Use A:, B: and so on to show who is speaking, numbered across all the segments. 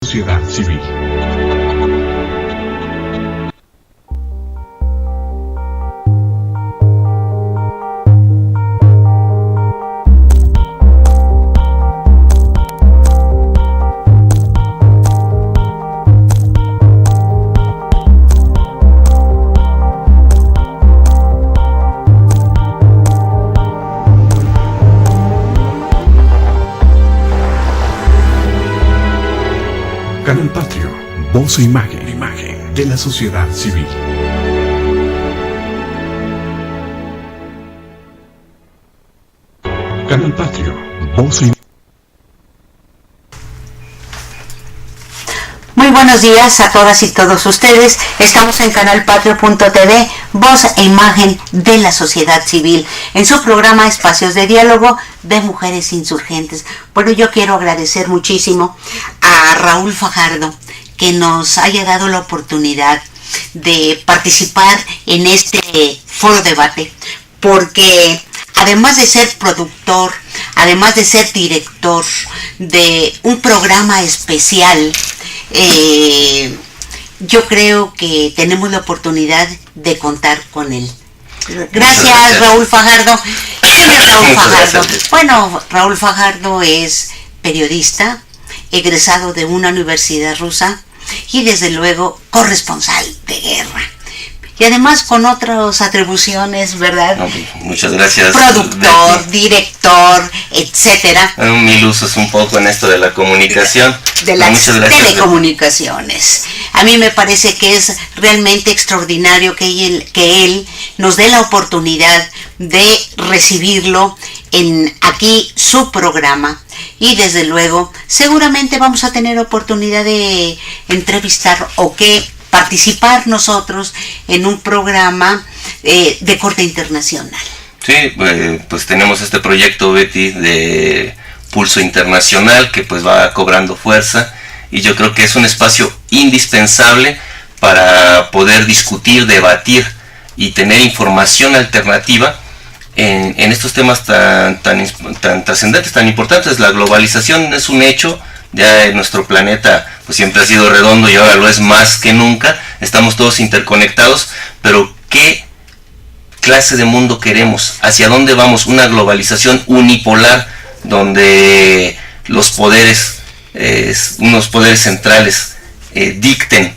A: Sociedad civil. Canal Patrio, voz e imagen de la sociedad civil. Canal Patrio, voz e
B: Muy buenos días a todas y todos ustedes. Estamos en canalpatrio.tv, voz e imagen de la sociedad civil, en su programa Espacios de Diálogo de Mujeres Insurgentes. Bueno, yo quiero agradecer muchísimo a Raúl Fajardo que nos haya dado la oportunidad de participar en este foro debate, porque además de ser productor, además de ser director de un programa especial, yo creo que tenemos la oportunidad de contar con él. Gracias, Raúl Fajardo. ¿Quién es Raúl Fajardo? Bueno, Raúl Fajardo es periodista, egresado de una universidad rusa y desde luego corresponsal de guerra. Y además con otras atribuciones, ¿verdad?
C: No, muchas gracias.
B: Productor, director, etcétera.
C: Mil usos un poco en esto de la comunicación.
B: De las telecomunicaciones. A mí me parece que es realmente extraordinario que él nos dé la oportunidad de recibirlo en aquí su programa. Y desde luego, seguramente vamos a tener oportunidad de entrevistar o que participar nosotros en un programa de corte internacional.
C: Sí, pues tenemos este proyecto, Betty, de Pulso Internacional, que pues va cobrando fuerza, y yo creo que es un espacio indispensable para poder discutir, debatir y tener información alternativa en estos temas tan trascendentes, tan importantes. La globalización es un hecho. Ya nuestro planeta pues siempre ha sido redondo y ahora lo es más que nunca. Estamos todos interconectados, pero ¿qué clase de mundo queremos? ¿Hacia dónde vamos? Una globalización unipolar donde los poderes, unos poderes centrales dicten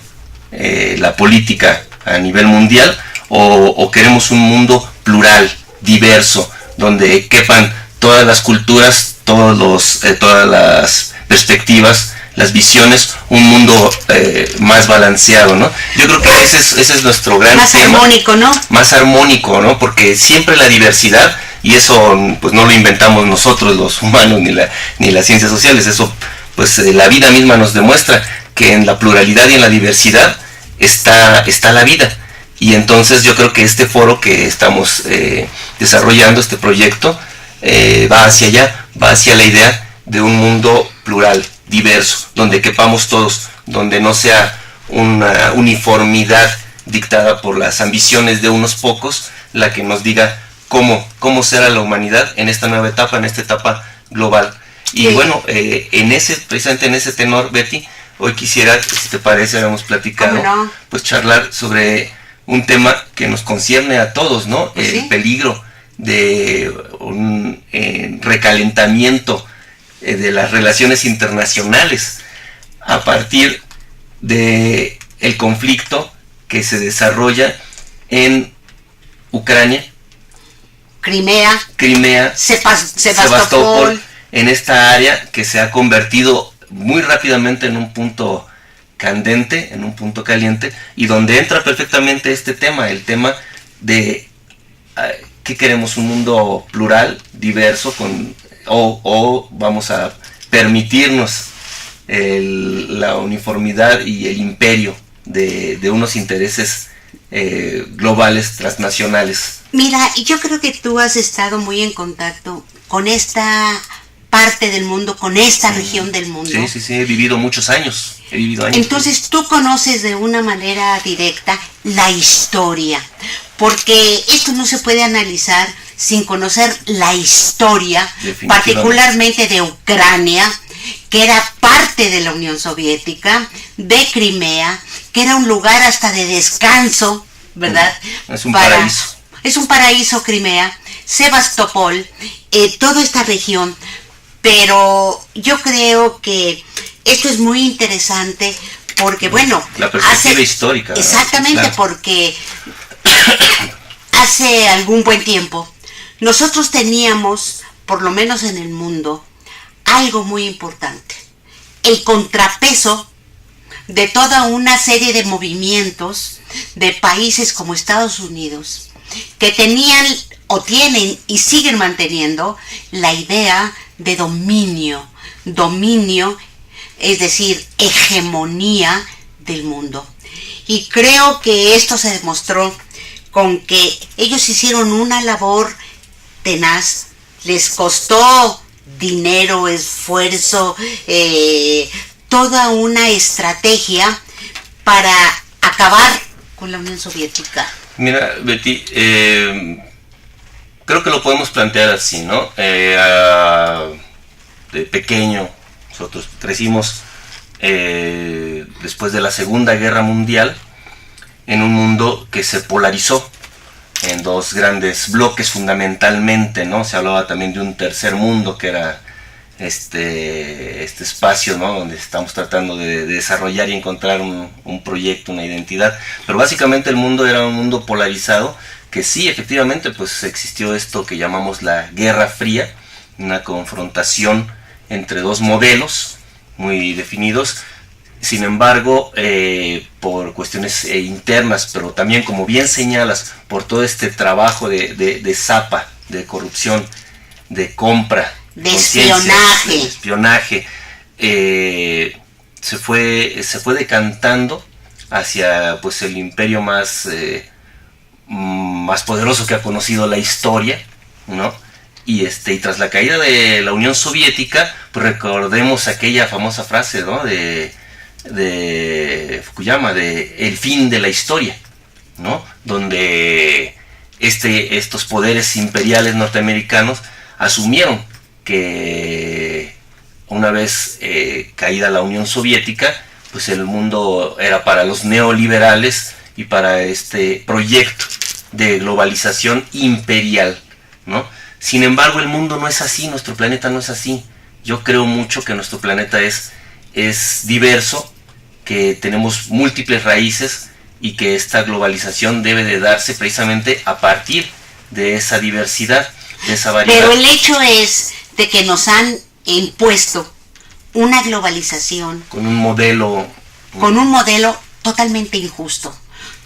C: la política a nivel mundial, o queremos un mundo plural, diverso, donde quepan todas las culturas, todas las perspectivas, las visiones, un mundo más balanceado, ¿no? Yo creo que ese es nuestro gran
B: tema. Más armónico, ¿no?
C: Más armónico, ¿no? Porque siempre la diversidad, y eso pues no lo inventamos nosotros los humanos ni las ciencias sociales, eso pues la vida misma nos demuestra que en la pluralidad y en la diversidad está la vida. Y entonces yo creo que este foro que estamos desarrollando, este proyecto, va hacia allá, va hacia la idea de un mundo plural, diverso, donde quepamos todos, donde no sea una uniformidad dictada por las ambiciones de unos pocos la que nos diga cómo será la humanidad en esta nueva etapa, en esta etapa global. Y sí. Bueno, precisamente en ese tenor, Betty, hoy quisiera, si te parece, habíamos platicado, pues charlar sobre un tema que nos concierne a todos, ¿no? ¿Sí? El peligro de un recalentamiento de las relaciones internacionales a partir de el conflicto que se desarrolla en Ucrania, Crimea, Sebastopol, en esta área que se ha convertido muy rápidamente en un punto candente, en un punto caliente, y donde entra perfectamente este tema, el tema de ¿qué queremos? Un mundo plural, diverso, o vamos a permitirnos la uniformidad y el imperio de unos intereses globales, transnacionales.
B: Mira, yo creo que tú has estado muy en contacto con esta parte del mundo, con esta región del mundo.
C: Sí, he vivido muchos años.
B: Entonces tú conoces de una manera directa la historia, porque esto no se puede analizar sin conocer la historia, particularmente de Ucrania, que era parte de la Unión Soviética, de Crimea, que era un lugar hasta de descanso, ¿verdad?
C: Es un paraíso.
B: Es un paraíso Crimea, Sebastopol, toda esta región, pero yo creo que esto es muy interesante porque, bueno,
C: la perspectiva histórica.
B: Exactamente, claro. Porque hace algún buen tiempo nosotros teníamos, por lo menos en el mundo, algo muy importante, el contrapeso de toda una serie de movimientos de países como Estados Unidos, que tenían o tienen y siguen manteniendo la idea de dominio, es decir, hegemonía del mundo. Y creo que esto se demostró con que ellos hicieron una labor tenaz, les costó dinero, esfuerzo, toda una estrategia para acabar con la Unión Soviética.
C: Mira, Betty, creo que lo podemos plantear así, ¿no? De pequeño, nosotros crecimos después de la Segunda Guerra Mundial en un mundo que se polarizó en dos grandes bloques fundamentalmente, ¿no? Se hablaba también de un tercer mundo que era este espacio, ¿no? Donde estamos tratando de desarrollar y encontrar un proyecto, una identidad, pero básicamente el mundo era un mundo polarizado, que sí, efectivamente, pues existió esto que llamamos la Guerra Fría, una confrontación entre dos modelos muy definidos. Sin embargo, por cuestiones internas, pero también, como bien señalas, por todo este trabajo de zapa, de corrupción, de compra,
B: de espionaje,
C: se fue decantando hacia, pues, el imperio más poderoso que ha conocido la historia, ¿no? Y tras la caída de la Unión Soviética, pues recordemos aquella famosa frase, ¿no? de Fukuyama, de el fin de la historia, ¿no? Donde estos poderes imperiales norteamericanos asumieron que una vez caída la Unión Soviética, pues el mundo era para los neoliberales y para este proyecto de globalización imperial, ¿no? Sin embargo, el mundo no es así, nuestro planeta no es así. Yo creo mucho que nuestro planeta es diverso, que tenemos múltiples raíces y que esta globalización debe de darse precisamente a partir de esa diversidad, de esa variedad.
B: Pero el hecho es de que nos han impuesto una globalización
C: con un modelo
B: totalmente injusto,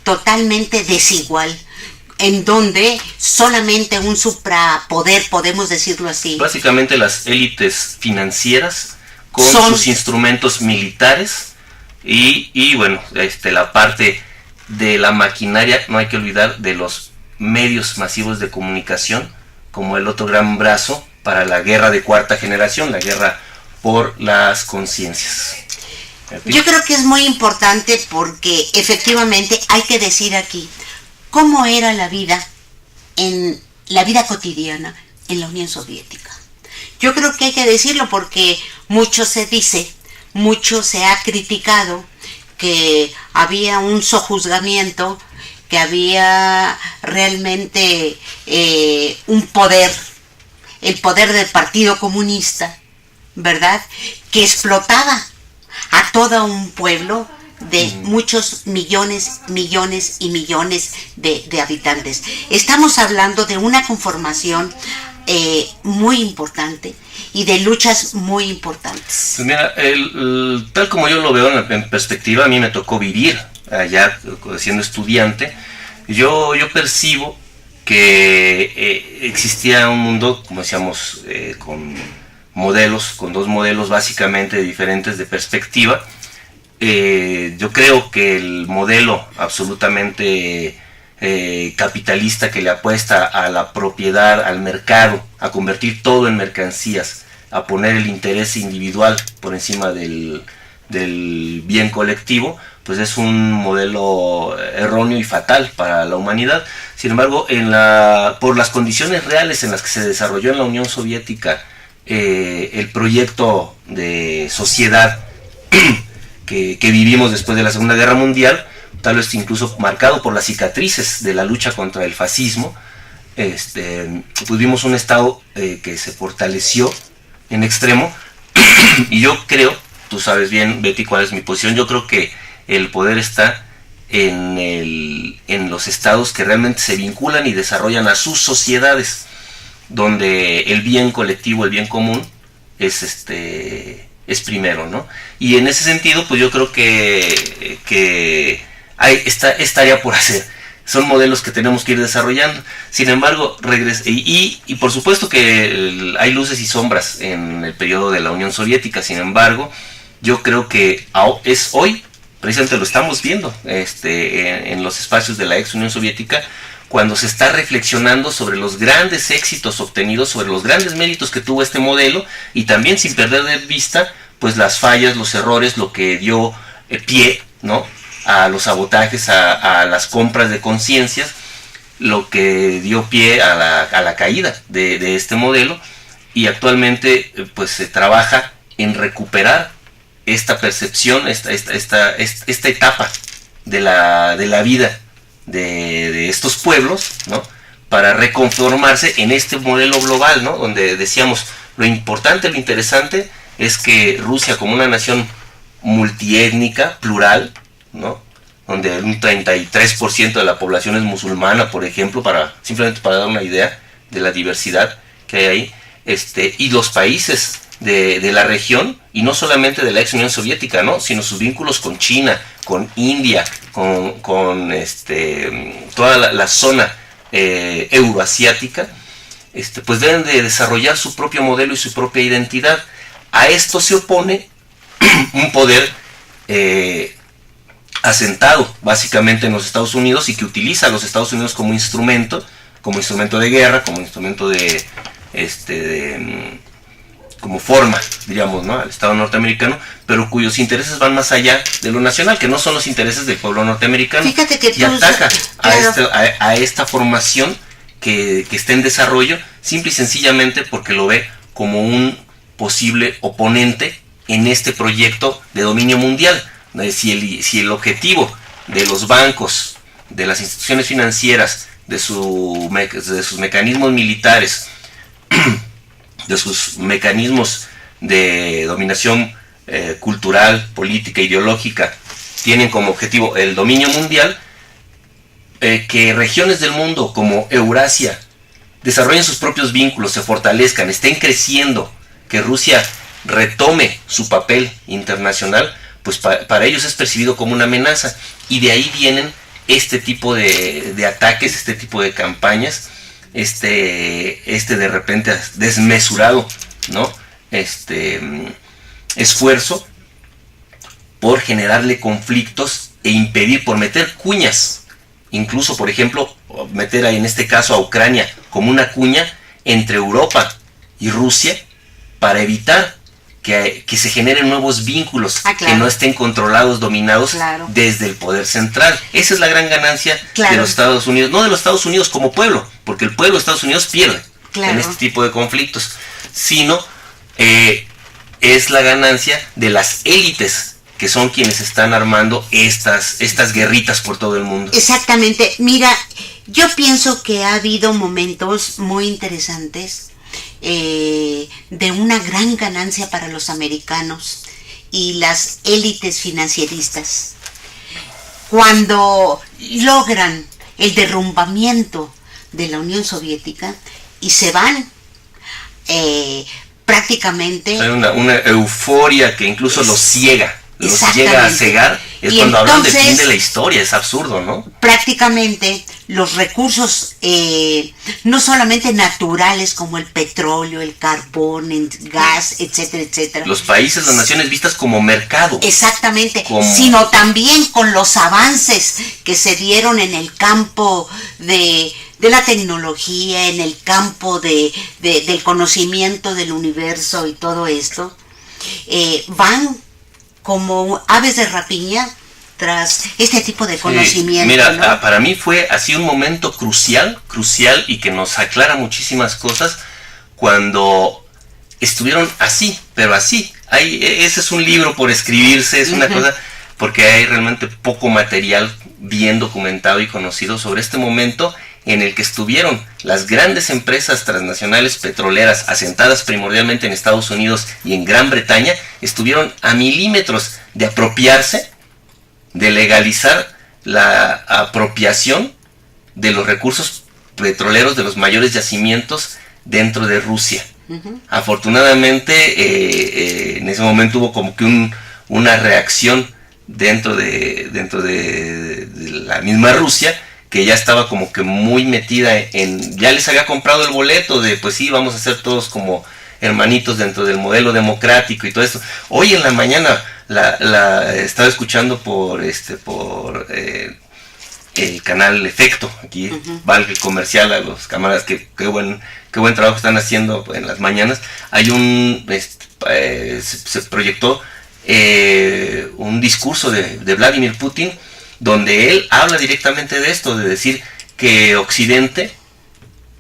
B: totalmente desigual, en donde solamente un suprapoder, podemos decirlo así.
C: Básicamente las élites financieras con sus instrumentos militares y bueno, la parte de la maquinaria, no hay que olvidar de los medios masivos de comunicación, como el otro gran brazo para la guerra de cuarta generación, la guerra por las conciencias.
B: Yo creo que es muy importante porque efectivamente hay que decir aquí cómo era la vida en la vida cotidiana en la Unión Soviética. Yo creo que hay que decirlo porque mucho se dice, mucho se ha criticado que había un sojuzgamiento, que había realmente un poder, el poder del Partido Comunista, ¿verdad?, que explotaba a todo un pueblo de muchos millones y millones de habitantes. Estamos hablando de una conformación muy importante y de luchas muy importantes.
C: Pues mira, tal como yo lo veo en perspectiva, a mí me tocó vivir allá siendo estudiante. Yo percibo que existía un mundo, como decíamos, con dos modelos básicamente diferentes de perspectiva. Yo creo que el modelo absolutamente capitalista que le apuesta a la propiedad, al mercado, a convertir todo en mercancías, a poner el interés individual por encima del bien colectivo, pues es un modelo erróneo y fatal para la humanidad. Sin embargo, por las condiciones reales en las que se desarrolló en la Unión Soviética el proyecto de sociedad que vivimos después de la Segunda Guerra Mundial, tal vez incluso marcado por las cicatrices de la lucha contra el fascismo, pues vimos un Estado que se fortaleció en extremo. Y yo creo, tú sabes bien, Betty, cuál es mi posición, yo creo que el poder está en los estados que realmente se vinculan y desarrollan a sus sociedades, donde el bien colectivo, el bien común es primero, ¿no? Y en ese sentido, pues yo creo que hay tarea por hacer. Son modelos que tenemos que ir desarrollando. Sin embargo, y por supuesto que hay luces y sombras en el periodo de la Unión Soviética. Sin embargo, yo creo que es hoy, precisamente lo estamos viendo en los espacios de la ex Unión Soviética, cuando se está reflexionando sobre los grandes éxitos obtenidos, sobre los grandes méritos que tuvo este modelo, y también sin perder de vista pues las fallas, los errores, lo que dio pie, ¿no?, a los sabotajes, a las compras de conciencias, lo que dio pie a la caída de este modelo. Y actualmente pues se trabaja en recuperar esta percepción, esta etapa de la vida de estos pueblos, ¿no?, para reconformarse en este modelo global, ¿no?, donde decíamos lo importante, lo interesante es que Rusia, como una nación multiétnica, plural, ¿no?, donde un 33% de la población es musulmana, por ejemplo, simplemente para dar una idea de la diversidad que hay ahí, y los países de la región, y no solamente de la ex Unión Soviética, ¿no?, sino sus vínculos con China, con India, con toda la zona euroasiática, pues deben de desarrollar su propio modelo y su propia identidad. A esto se opone un poder asentado básicamente en los Estados Unidos, y que utiliza a los Estados Unidos como instrumento de guerra, como instrumento como forma, diríamos, ¿no?, al Estado norteamericano, pero cuyos intereses van más allá de lo nacional, que no son los intereses del pueblo norteamericano.
B: Fíjate que
C: y ataca a esta formación que está en desarrollo, simple y sencillamente porque lo ve como un posible oponente en este proyecto de dominio mundial. Si el objetivo de los bancos, de las instituciones financieras, de sus mecanismos militares, de sus mecanismos de dominación cultural, política, ideológica, tienen como objetivo el dominio mundial, que regiones del mundo como Eurasia desarrollen sus propios vínculos, se fortalezcan, estén creciendo, que Rusia retome su papel internacional, pues para ellos es percibido como una amenaza. Y de ahí vienen este tipo de ataques, este tipo de campañas, de repente desmesurado, ¿no?, esfuerzo por generarle conflictos e impedir, por meter cuñas, incluso, por ejemplo, meter en este caso a Ucrania como una cuña entre Europa y Rusia, para evitar que se generen nuevos vínculos,
B: claro,
C: que no estén controlados, dominados,
B: claro,
C: desde el poder central. Esa es la gran ganancia, claro, de los Estados Unidos, no de los Estados Unidos como pueblo, porque el pueblo de Estados Unidos pierde, claro, en este tipo de conflictos, sino es la ganancia de las élites, que son quienes están armando estas guerritas por todo el mundo.
B: Exactamente. Mira, yo pienso que ha habido momentos muy interesantes de una gran ganancia para los americanos y las élites financieristas, cuando logran el derrumbamiento de la Unión Soviética y se van prácticamente.
C: Hay una euforia que incluso los ciega. Los llega a cegar, es y cuando entonces, hablan del fin de la historia, es absurdo, ¿no?
B: Prácticamente los recursos, no solamente naturales como el petróleo, el carbón, el gas, etcétera, etcétera.
C: Los países, las naciones vistas como mercado.
B: Exactamente, sino también con los avances que se dieron en el campo de la tecnología, en el campo del conocimiento del universo y todo esto, van como aves de rapiña tras este tipo de conocimiento.
C: Mira,
B: ¿no?
C: Para mí fue así un momento crucial, y que nos aclara muchísimas cosas, cuando estuvieron así, pero así. Ese es un libro por escribirse, es una cosa, porque hay realmente poco material bien documentado y conocido sobre este momento en el que estuvieron las grandes empresas transnacionales petroleras asentadas primordialmente en Estados Unidos y en Gran Bretaña, estuvieron a milímetros de apropiarse, de legalizar la apropiación de los recursos petroleros de los mayores yacimientos dentro de Rusia. Afortunadamente en ese momento hubo como que una reacción dentro de la misma Rusia, que ya estaba como que muy metida ya les había comprado el boleto de pues sí, vamos a ser todos como hermanitos dentro del modelo democrático y todo eso. Hoy en la mañana la estaba escuchando por el canal Efecto, aquí valga el comercial a los camaradas, qué buen trabajo están haciendo en las mañanas. Hay se proyectó un discurso de Vladimir Putin, donde él habla directamente de esto, de decir que Occidente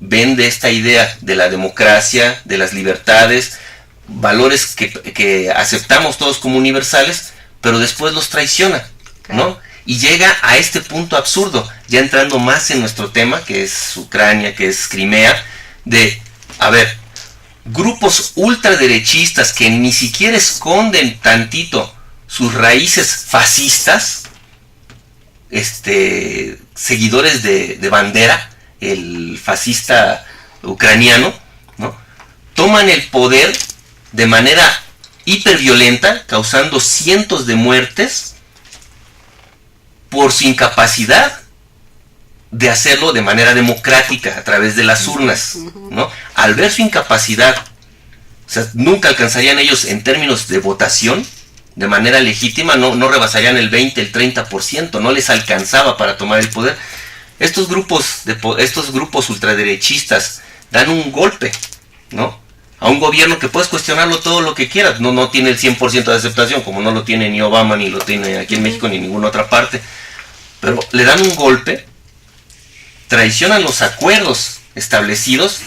C: vende esta idea de la democracia, de las libertades, valores que aceptamos todos como universales, pero después los traiciona, ¿no? Y llega a este punto absurdo, ya entrando más en nuestro tema, que es Ucrania, que es Crimea, grupos ultraderechistas que ni siquiera esconden tantito sus raíces fascistas, seguidores de Bandera, el fascista ucraniano, ¿no? Toman el poder de manera hiperviolenta, causando cientos de muertes por su incapacidad de hacerlo de manera democrática a través de las urnas, ¿no? Al ver su incapacidad, o sea, nunca alcanzarían ellos en términos de votación de manera legítima, no rebasarían el 20, el 30%, no les alcanzaba para tomar el poder. Estos grupos ultraderechistas dan un golpe, ¿no? A un gobierno que puedes cuestionarlo todo lo que quieras, no tiene el 100% de aceptación, como no lo tiene ni Obama, ni lo tiene aquí en México, ni en ninguna otra parte, pero le dan un golpe, traicionan los acuerdos establecidos,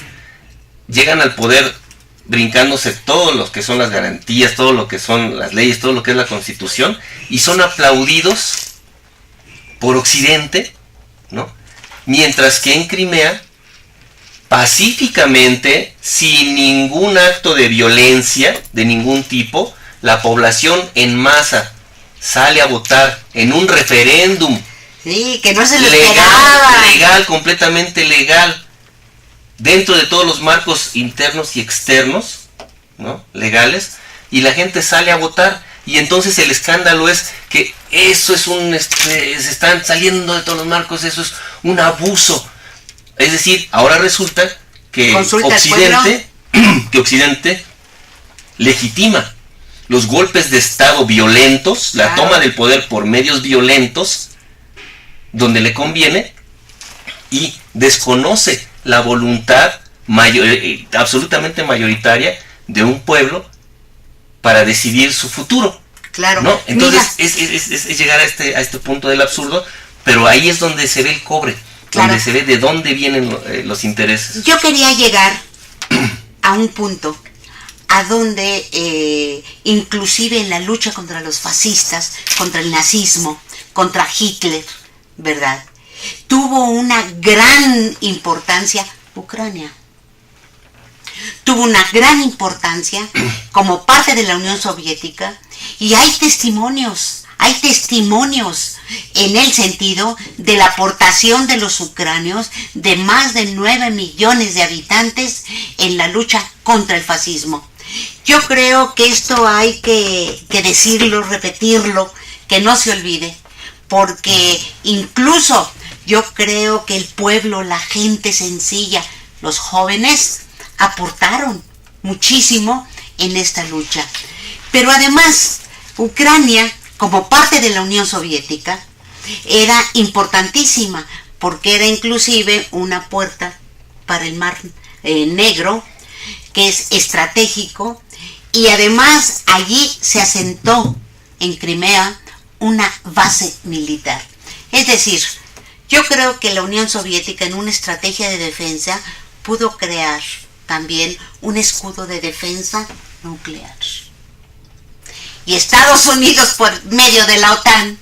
C: llegan al poder brincándose todo lo que son las garantías, todo lo que son las leyes, todo lo que es la Constitución, y son aplaudidos por Occidente, ¿no? Mientras que en Crimea, pacíficamente, sin ningún acto de violencia de ningún tipo, la población en masa sale a votar en un referéndum.
B: Sí, que no se lo esperaba.
C: Legal, completamente legal, dentro de todos los marcos internos y externos, ¿no? Legales, y la gente sale a votar. Y entonces el escándalo es que eso es se están saliendo de todos los marcos, eso es un abuso. Es decir, ahora resulta que Occidente legitima los golpes de Estado violentos, la toma del poder por medios violentos, donde le conviene, y desconoce la voluntad absolutamente mayoritaria de un pueblo para decidir su futuro.
B: Claro.
C: ¿No? Entonces es llegar a este punto del absurdo, pero ahí es donde se ve el cobre, claro, donde se ve de dónde vienen los intereses.
B: Yo quería llegar a un punto a donde inclusive en la lucha contra los fascistas, contra el nazismo, contra Hitler, ¿verdad?, tuvo una gran importancia Ucrania. Tuvo una gran importancia como parte de la Unión Soviética, y hay testimonios en el sentido de la aportación de los ucranios, de más de 9 millones de habitantes en la lucha contra el fascismo. Yo creo que esto hay que decirlo, repetirlo, que no se olvide, porque incluso yo creo que el pueblo, la gente sencilla, los jóvenes, aportaron muchísimo en esta lucha. Pero además, Ucrania, como parte de la Unión Soviética, era importantísima, porque era inclusive una puerta para el Mar Negro, que es estratégico, y además allí se asentó en Crimea una base militar. Es decir, yo creo que la Unión Soviética, en una estrategia de defensa, pudo crear también un escudo de defensa nuclear. Y Estados Unidos, por medio de la OTAN,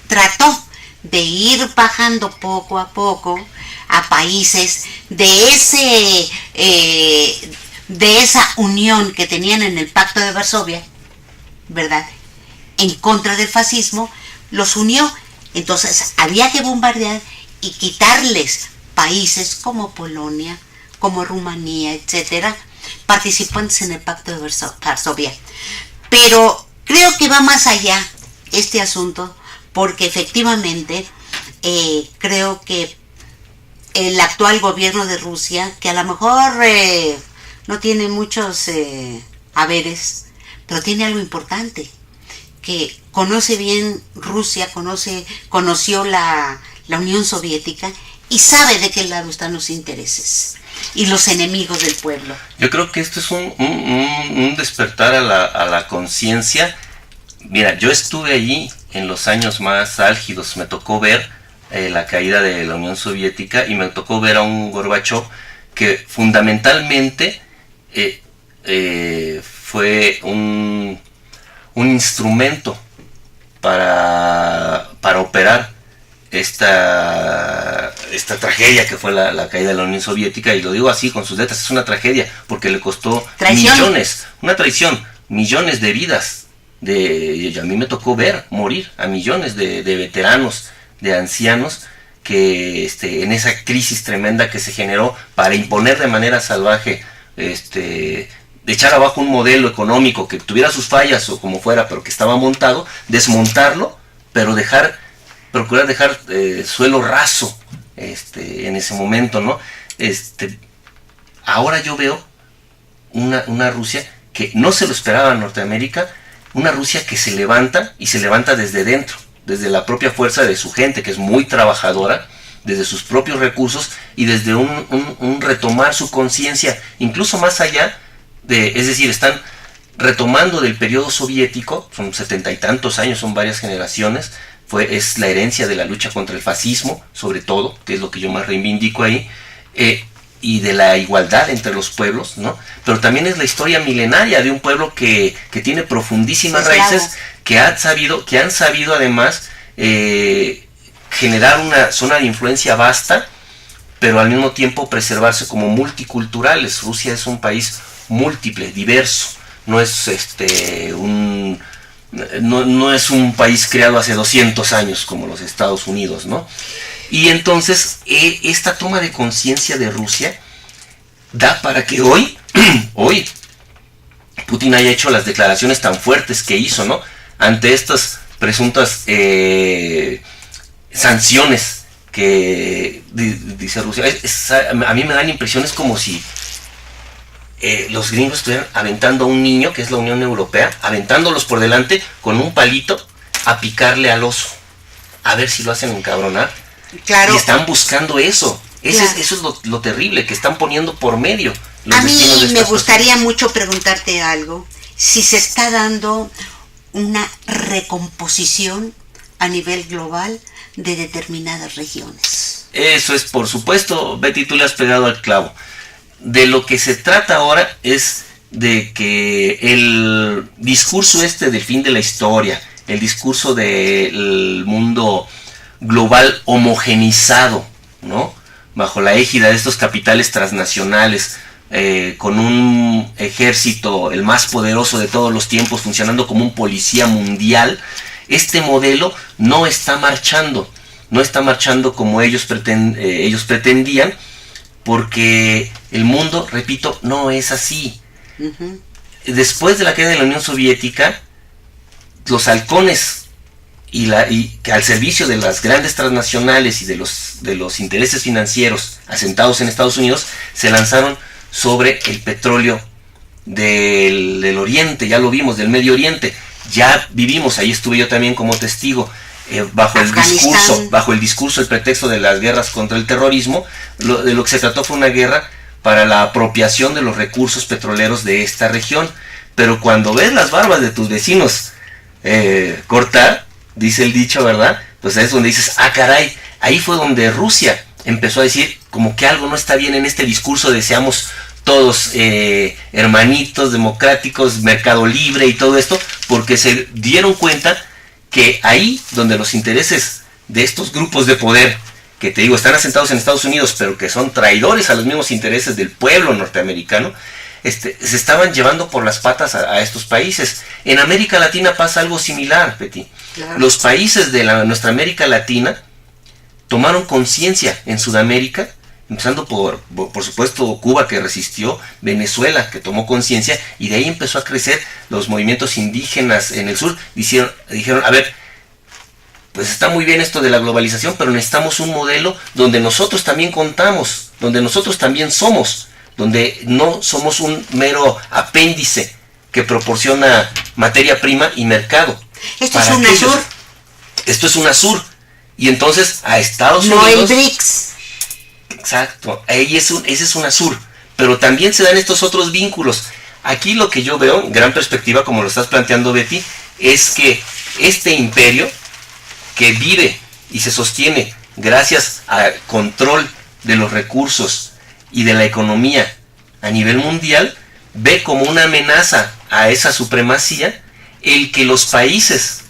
B: trató de ir bajando poco a poco a países de esa unión que tenían en el Pacto de Varsovia, ¿verdad?, en contra del fascismo, los unió. Entonces había que bombardear y quitarles países como Polonia, como Rumanía, etcétera, participantes en el Pacto de Varsovia. Pero creo que va más allá este asunto, porque efectivamente creo que el actual gobierno de Rusia, que a lo mejor no tiene muchos haberes, pero tiene algo importante, que conoce bien Rusia, conoció la Unión Soviética y sabe de qué lado están los intereses y los enemigos del pueblo.
C: Yo creo que esto es un despertar a la conciencia. Mira, yo estuve allí en los años más álgidos, me tocó ver la caída de la Unión Soviética y me tocó ver a un Gorbachov que fundamentalmente fue un instrumento para operar esta tragedia que fue la caída de la Unión Soviética, y lo digo así con sus letras, es una tragedia porque le costó millones de vidas. Y a mí me tocó ver morir a millones de veteranos, de ancianos, que en esa crisis tremenda que se generó para imponer de manera salvaje, de echar abajo un modelo económico que tuviera sus fallas o como fuera, pero que estaba montado, desmontarlo, pero procurar dejar suelo raso en ese momento, ¿no? Ahora yo veo una Rusia que no se lo esperaba en Norteamérica, una Rusia que se levanta y se levanta desde dentro, desde la propia fuerza de su gente, que es muy trabajadora, desde sus propios recursos y desde un retomar su conciencia, incluso más allá es decir, están retomando del periodo soviético, son 70 y tantos años, son varias generaciones, es la herencia de la lucha contra el fascismo, sobre todo, que es lo que yo más reivindico ahí, y de la igualdad entre los pueblos, ¿no? Pero también es la historia milenaria de un pueblo que tiene profundísimas raíces, que han sabido además generar una zona de influencia vasta, pero al mismo tiempo preservarse como multiculturales. Rusia es un país múltiple, diverso, no es no es un país creado hace 200 años como los Estados Unidos, ¿no? Y entonces esta toma de conciencia de Rusia da para que hoy Putin haya hecho las declaraciones tan fuertes que hizo, ¿no? Ante estas presuntas sanciones que dice Rusia. A mí me dan impresiones como si los gringos estuvieran aventando a un niño, que es la Unión Europea, aventándolos por delante con un palito a picarle al oso, a ver si lo hacen encabronar. Claro. Y están buscando eso. Eso es lo terrible, que están poniendo por medio los
B: a mí
C: de
B: me gustaría mucho preguntarte algo, si se está dando una recomposición a nivel global de determinadas regiones.
C: Eso es, por supuesto, Betty, tú le has pegado al clavo. De lo que se trata ahora es de que el discurso del fin de la historia, el discurso del mundo global homogenizado, ¿no? Bajo la égida de estos capitales transnacionales, con un ejército, el más poderoso de todos los tiempos, funcionando como un policía mundial, este modelo no está marchando como ellos pretendían, porque el mundo, repito, no es así. Uh-huh. Después de la caída de la Unión Soviética, los halcones que al servicio de las grandes transnacionales y de los intereses financieros asentados en Estados Unidos se lanzaron sobre el petróleo del Oriente, ya lo vimos, del Medio Oriente. Ya vivimos, ahí estuve yo también como testigo, bajo el discurso, el pretexto de las guerras contra el terrorismo. De lo que se trató fue una guerra para la apropiación de los recursos petroleros de esta región. Pero cuando ves las barbas de tus vecinos cortar, dice el dicho, ¿verdad? Pues es donde dices, ah, caray, ahí fue donde Rusia empezó a decir como que algo no está bien en este discurso de seamos todos hermanitos, democráticos, mercado libre y todo esto, porque se dieron cuenta que ahí donde los intereses de estos grupos de poder, que te digo, están asentados en Estados Unidos, pero que son traidores a los mismos intereses del pueblo norteamericano, se estaban llevando por las patas a estos países. En América Latina pasa algo similar, Betty.
B: Claro.
C: Los países de nuestra América Latina tomaron conciencia en Sudamérica, empezando por supuesto Cuba, que resistió, Venezuela, que tomó conciencia, y de ahí empezó a crecer los movimientos indígenas en el sur. Dijeron, a ver, pues está muy bien esto de la globalización, pero necesitamos un modelo donde nosotros también contamos, donde nosotros también somos, donde no somos un mero apéndice que proporciona materia prima y mercado.
B: Esto es UNASUR.
C: Esto es UNASUR. Y entonces a Estados
B: No
C: Unidos...
B: el BRICS.
C: Exacto, ahí ese es UNASUR. Pero también se dan estos otros vínculos. Aquí lo que yo veo, en gran perspectiva, como lo estás planteando, Betty, es que este imperio que vive y se sostiene gracias al control de los recursos y de la economía a nivel mundial, ve como una amenaza a esa supremacía el que los países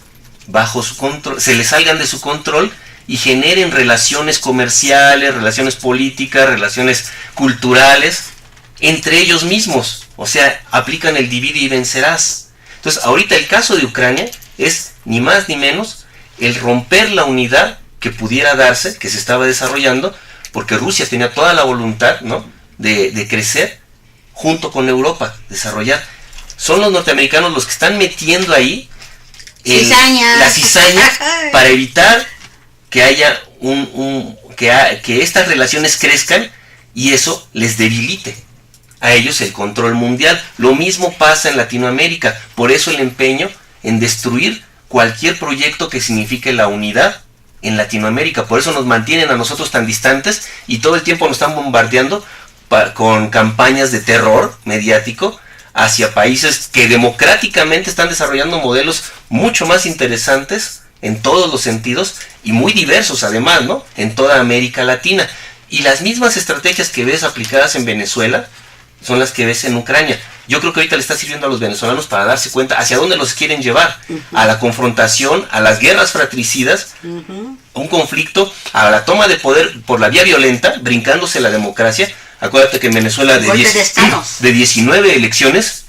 C: bajo su control se les salgan de su control y generen relaciones comerciales, relaciones políticas, relaciones culturales entre ellos mismos. O sea, aplican el divide y vencerás. Entonces, ahorita el caso de Ucrania es ni más ni menos el romper la unidad que pudiera darse, que se estaba desarrollando, porque Rusia tenía toda la voluntad, ¿no?, de crecer junto con Europa, desarrollar. Son los norteamericanos los que están metiendo ahí la cizaña para evitar que haya que estas relaciones crezcan y eso les debilite a ellos el control mundial. Lo mismo pasa en Latinoamérica, por eso el empeño en destruir cualquier proyecto que signifique la unidad en Latinoamérica. Por eso nos mantienen a nosotros tan distantes y todo el tiempo nos están bombardeando con campañas de terror mediático hacia países que democráticamente están desarrollando modelos mucho más interesantes en todos los sentidos y muy diversos además, ¿no?, en toda América Latina. Y las mismas estrategias que ves aplicadas en Venezuela son las que ves en Ucrania. Yo creo que ahorita le está sirviendo a los venezolanos para darse cuenta hacia dónde los quieren llevar, a la confrontación, a las guerras fratricidas, un conflicto, a la toma de poder por la vía violenta, brincándose la democracia. Acuérdate que en Venezuela de 19 elecciones,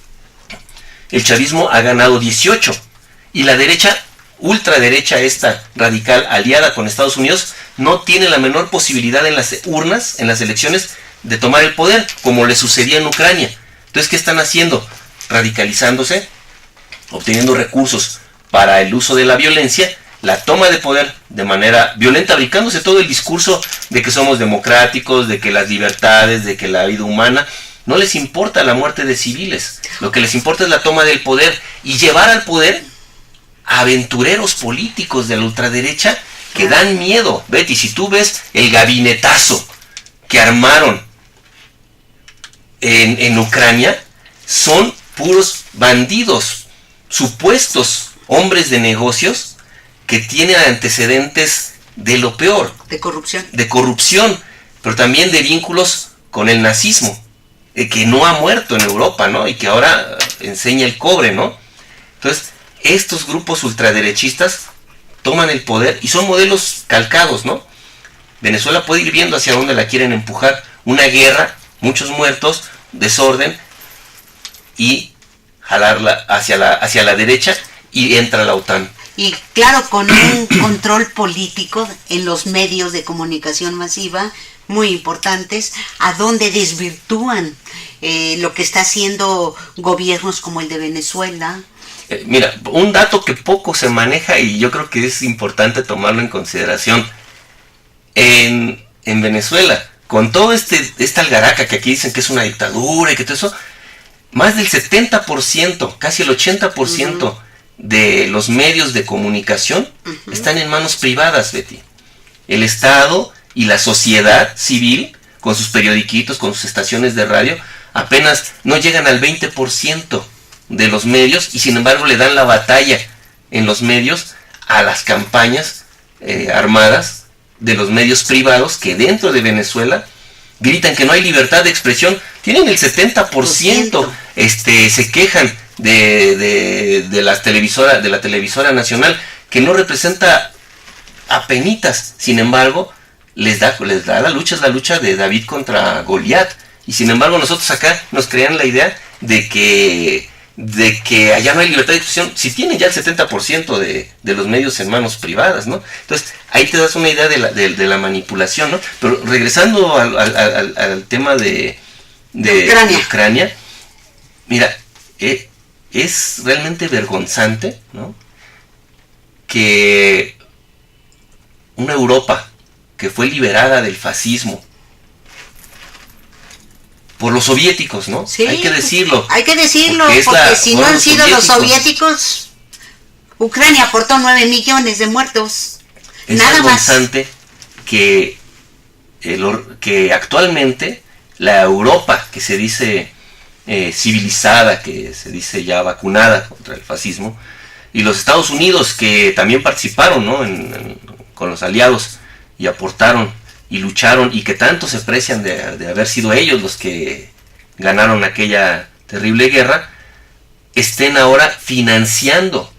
C: el chavismo ha ganado 18. Y la derecha, ultraderecha esta radical aliada con Estados Unidos, no tiene la menor posibilidad en las urnas, en las elecciones, de tomar el poder, como le sucedía en Ucrania. Entonces, ¿qué están haciendo? Radicalizándose, obteniendo recursos para el uso de la violencia, la toma de poder de manera violenta, brincándose todo el discurso de que somos democráticos, de que las libertades, de que la vida humana, no les importa la muerte de civiles. Lo que les importa es la toma del poder y llevar al poder a aventureros políticos de la ultraderecha que dan miedo. Betty, si tú ves el gabinetazo que armaron en Ucrania, son puros bandidos, supuestos hombres de negocios que tienen antecedentes de lo peor. De corrupción, pero también de vínculos con el nazismo, que no ha muerto en Europa, ¿no?, y que ahora enseña el cobre, ¿no? Entonces, estos grupos ultraderechistas toman el poder y son modelos calcados, ¿no? Venezuela puede ir viendo hacia dónde la quieren empujar. Una guerra, muchos muertos, desorden, y jalarla hacia la derecha, y entra la OTAN.
B: Y claro, con un control político en los medios de comunicación masiva muy importantes, a donde desvirtúan lo que está haciendo gobiernos como el de Venezuela.
C: Mira, un dato que poco se maneja y yo creo que es importante tomarlo en consideración. En Venezuela, con todo esta algaraca que aquí dicen que es una dictadura y que todo eso, más del 70%, casi el 80% de los medios de comunicación están en manos privadas, Betty. El Estado y la sociedad civil, con sus periodiquitos, con sus estaciones de radio, apenas no llegan al 20% de los medios, y sin embargo le dan la batalla en los medios a las campañas armadas de los medios privados, que dentro de Venezuela gritan que no hay libertad de expresión, tienen el 70%, se quejan de la televisora nacional, que no representa apenitas. Sin embargo, les da la lucha, es la lucha de David contra Goliat. Y sin embargo, nosotros acá nos crean la idea de que allá no hay libertad de expresión, si tienen ya el 70% de los medios en manos privadas, ¿no? Entonces, ahí te das una idea de la manipulación, ¿no? Pero regresando al tema de Ucrania, mira, es realmente vergonzante, ¿no?, que una Europa que fue liberada del fascismo por los soviéticos, ¿no?
B: Sí,
C: hay que decirlo.
B: Hay que decirlo, porque si no han sido los soviéticos, Ucrania aportó 9 millones de muertos.
C: Es
B: nada más.
C: Vergonzante que actualmente la Europa, que se dice civilizada, que se dice ya vacunada contra el fascismo, y los Estados Unidos, que también participaron, ¿no?, con los aliados y aportaron y lucharon, y que tanto se precian de haber sido ellos los que ganaron aquella terrible guerra, estén ahora financiando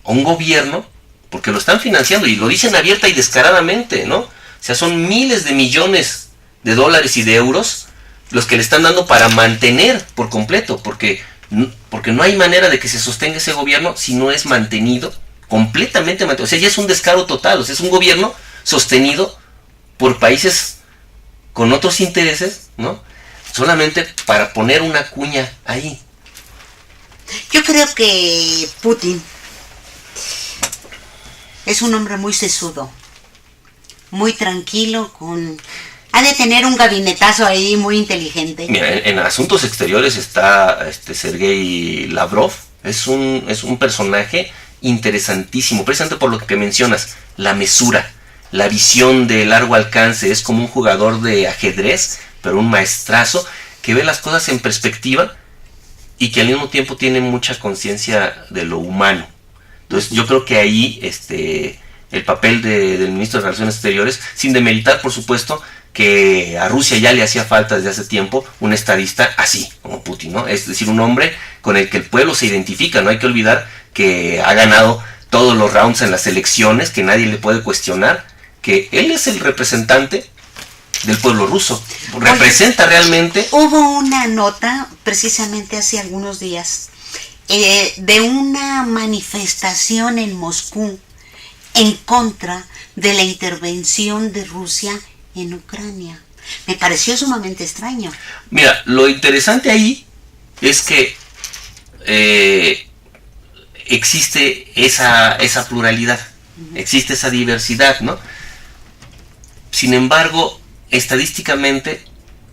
C: a un gobierno, porque lo están financiando y lo dicen abierta y descaradamente, ¿no? O sea, son miles de millones de dólares y de euros los que le están dando para mantener por completo, porque no hay manera de que se sostenga ese gobierno si no es mantenido, completamente mantenido. O sea, ya es un descaro total, o sea, es un gobierno sostenido por países con otros intereses, ¿no?, solamente para poner una cuña ahí.
B: Yo creo que Putin es un hombre muy sesudo, muy tranquilo, ha de tener un gabinetazo ahí muy inteligente.
C: Mira, en asuntos exteriores está Sergei Lavrov, es un personaje interesantísimo, precisamente por lo que mencionas, la mesura, la visión de largo alcance. Es como un jugador de ajedrez, pero un maestrazo, que ve las cosas en perspectiva y que al mismo tiempo tiene mucha conciencia de lo humano. Entonces yo creo que ahí el papel del ministro de Relaciones Exteriores, sin demeritar por supuesto que a Rusia ya le hacía falta desde hace tiempo un estadista así como Putin, ¿no? Es decir, un hombre con el que el pueblo se identifica. No hay que olvidar que ha ganado todos los rounds en las elecciones, que nadie le puede cuestionar, que él es el representante del pueblo ruso. Representa realmente.
B: Hubo una nota precisamente hace algunos días de una manifestación en Moscú en contra de la intervención de Rusia en Ucrania. Me pareció sumamente extraño.
C: Mira, lo interesante ahí es que existe esa pluralidad, existe esa diversidad, ¿no? Sin embargo, estadísticamente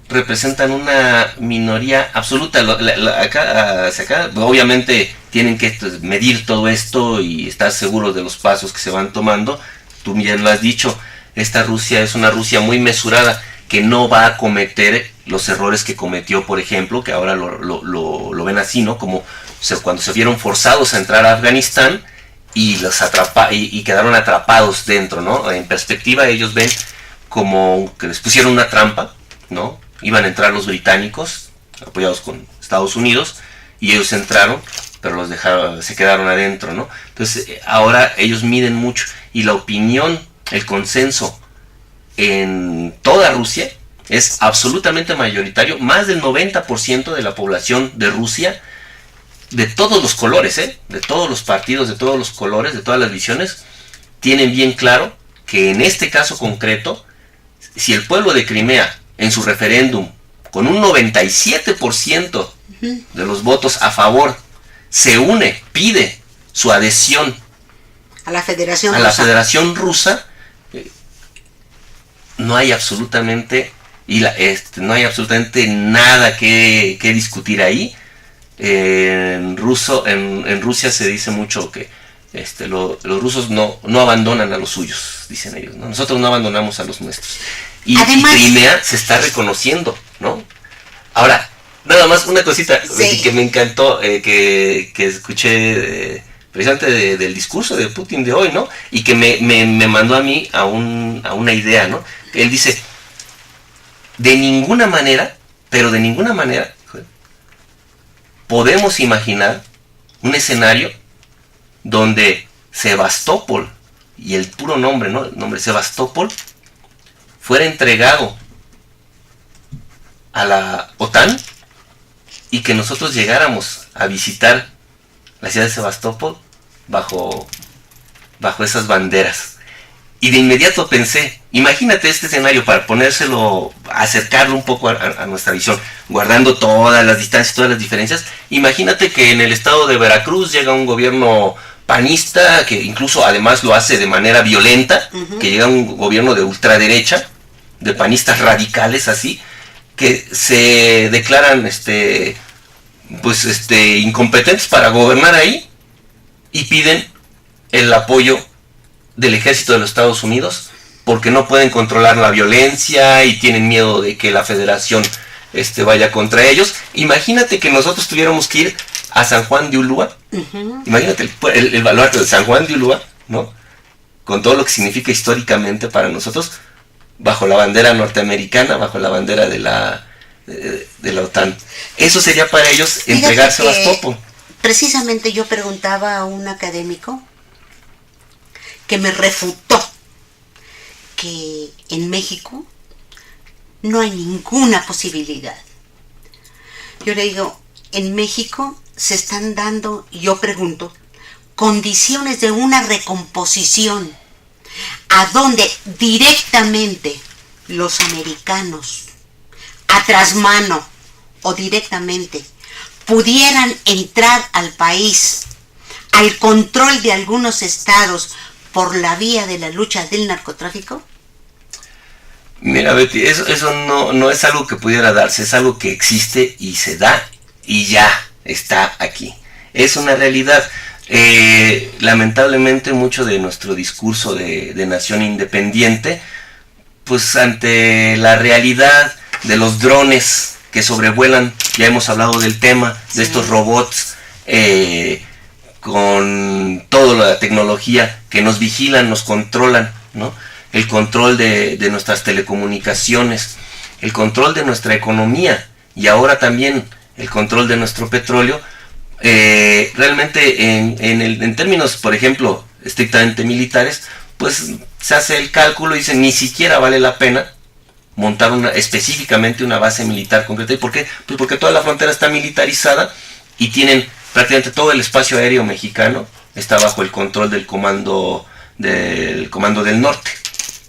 C: representan una minoría absoluta. Acá obviamente tienen que medir todo esto y estar seguros de los pasos que se van tomando. Tú ya lo has dicho, esta Rusia es una Rusia muy mesurada, que no va a cometer los errores que cometió, por ejemplo, que ahora lo ven así, ¿no? Como cuando se vieron forzados a entrar a Afganistán y y quedaron atrapados dentro, ¿no? En perspectiva ellos ven como que les pusieron una trampa, ¿no? Iban a entrar los británicos, apoyados con Estados Unidos, y ellos entraron, pero se quedaron adentro, ¿no? Entonces ahora ellos miden mucho, y la opinión, el consenso en toda Rusia es absolutamente mayoritario. Más del 90% de la población de Rusia, de todos los colores, de todos los partidos, de todos los colores, de todas las visiones, tienen bien claro que en este caso concreto, si el pueblo de Crimea en su referéndum, con un 97% de los votos a favor, se une, pide su adhesión
B: a la Federación
C: Rusa, la Federación Rusa, no hay absolutamente no hay absolutamente nada que discutir ahí. En Rusia se dice mucho que los rusos no abandonan a los suyos, dicen ellos, ¿no? Nosotros no abandonamos a los nuestros. Y Crimea se está reconociendo, ¿no? Ahora, nada más una cosita, sí, que me encantó, que escuché precisamente del discurso de Putin de hoy, ¿no? Y que me mandó a mí a una idea, ¿no? Él dice, de ninguna manera pero de ninguna manera podemos imaginar un escenario donde Sebastopol, y el puro nombre, ¿no? El nombre Sebastopol, fuera entregado a la OTAN y que nosotros llegáramos a visitar la ciudad de Sebastopol bajo esas banderas. Y de inmediato pensé, imagínate este escenario para ponérselo, acercarlo un poco a nuestra visión, guardando todas las distancias, todas las diferencias. Imagínate que en el estado de Veracruz llega un gobierno panista, que incluso además lo hace de manera violenta, que llega un gobierno de ultraderecha, de panistas radicales así, que se declaran incompetentes para gobernar ahí y piden el apoyo del ejército de los Estados Unidos porque no pueden controlar la violencia y tienen miedo de que la federación vaya contra ellos. Imagínate que nosotros tuviéramos que ir a San Juan de Ulúa. Imagínate el baluarte de San Juan de Ulúa, ¿no? Con todo lo que significa históricamente para nosotros, bajo la bandera norteamericana, bajo la bandera de la OTAN. Eso sería para ellos entregar Sebastopol.
B: Precisamente yo preguntaba a un académico que me refutó que en México no hay ninguna posibilidad. Yo le digo, en México se están dando, yo pregunto, condiciones de una recomposición a donde directamente los americanos, a trasmano o directamente, pudieran entrar al país, al control de algunos estados por la vía de la lucha del narcotráfico?
C: Mira, Betty, eso no es algo que pudiera darse, es algo que existe y se da y ya está aquí. Es una realidad. Lamentablemente mucho de nuestro discurso de nación independiente, pues ante la realidad de los drones que sobrevuelan, ya hemos hablado del tema, de estos robots con toda la tecnología que nos vigilan, nos controlan, ¿no? El control de nuestras telecomunicaciones, el control de nuestra economía y ahora también el control de nuestro petróleo. Realmente en términos, por ejemplo, estrictamente militares, pues se hace el cálculo y dice ni siquiera vale la pena montar específicamente una base militar concreta. ¿Y por qué? Pues porque toda la frontera está militarizada y tienen prácticamente todo el espacio aéreo mexicano está bajo el control del comando del norte,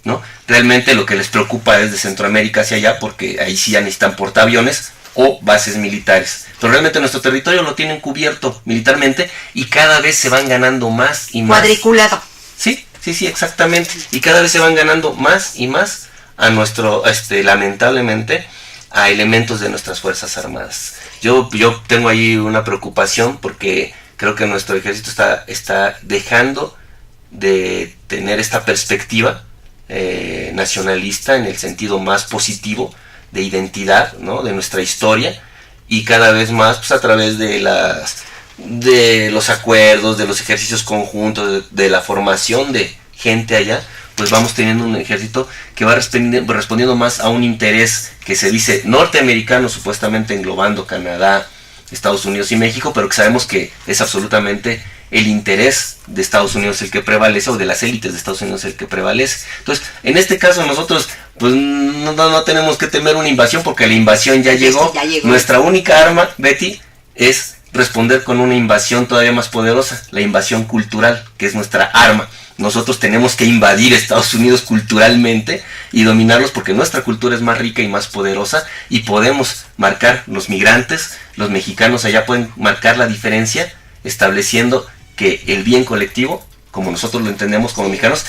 C: ¿no? Realmente lo que les preocupa es de Centroamérica hacia allá, porque ahí sí ya necesitan portaaviones o bases militares. Pero realmente nuestro territorio lo tienen cubierto militarmente y cada vez se van ganando más y más.
B: Cuadriculado.
C: Sí, exactamente. Y cada vez se van ganando más y más a nuestro, lamentablemente, a elementos de nuestras Fuerzas Armadas. Yo tengo ahí una preocupación porque creo que nuestro ejército está dejando de tener esta perspectiva nacionalista en el sentido más positivo de identidad, ¿no? De nuestra historia, y cada vez más pues a través de los acuerdos, de los ejercicios conjuntos, de la formación de gente allá, pues vamos teniendo un ejército que va respondiendo más a un interés que se dice norteamericano, supuestamente englobando Canadá, Estados Unidos y México, pero que sabemos que es absolutamente el interés de Estados Unidos el que prevalece, o de las élites de Estados Unidos el que prevalece. Entonces, en este caso nosotros pues no tenemos que temer una invasión, porque la invasión ya llegó. Nuestra única arma, Betty, es responder con una invasión todavía más poderosa, la invasión cultural, que es nuestra arma. Nosotros tenemos que invadir Estados Unidos culturalmente y dominarlos, porque nuestra cultura es más rica y más poderosa, y podemos marcar, los migrantes, los mexicanos allá pueden marcar la diferencia, estableciendo que el bien colectivo, como nosotros lo entendemos como mexicanos,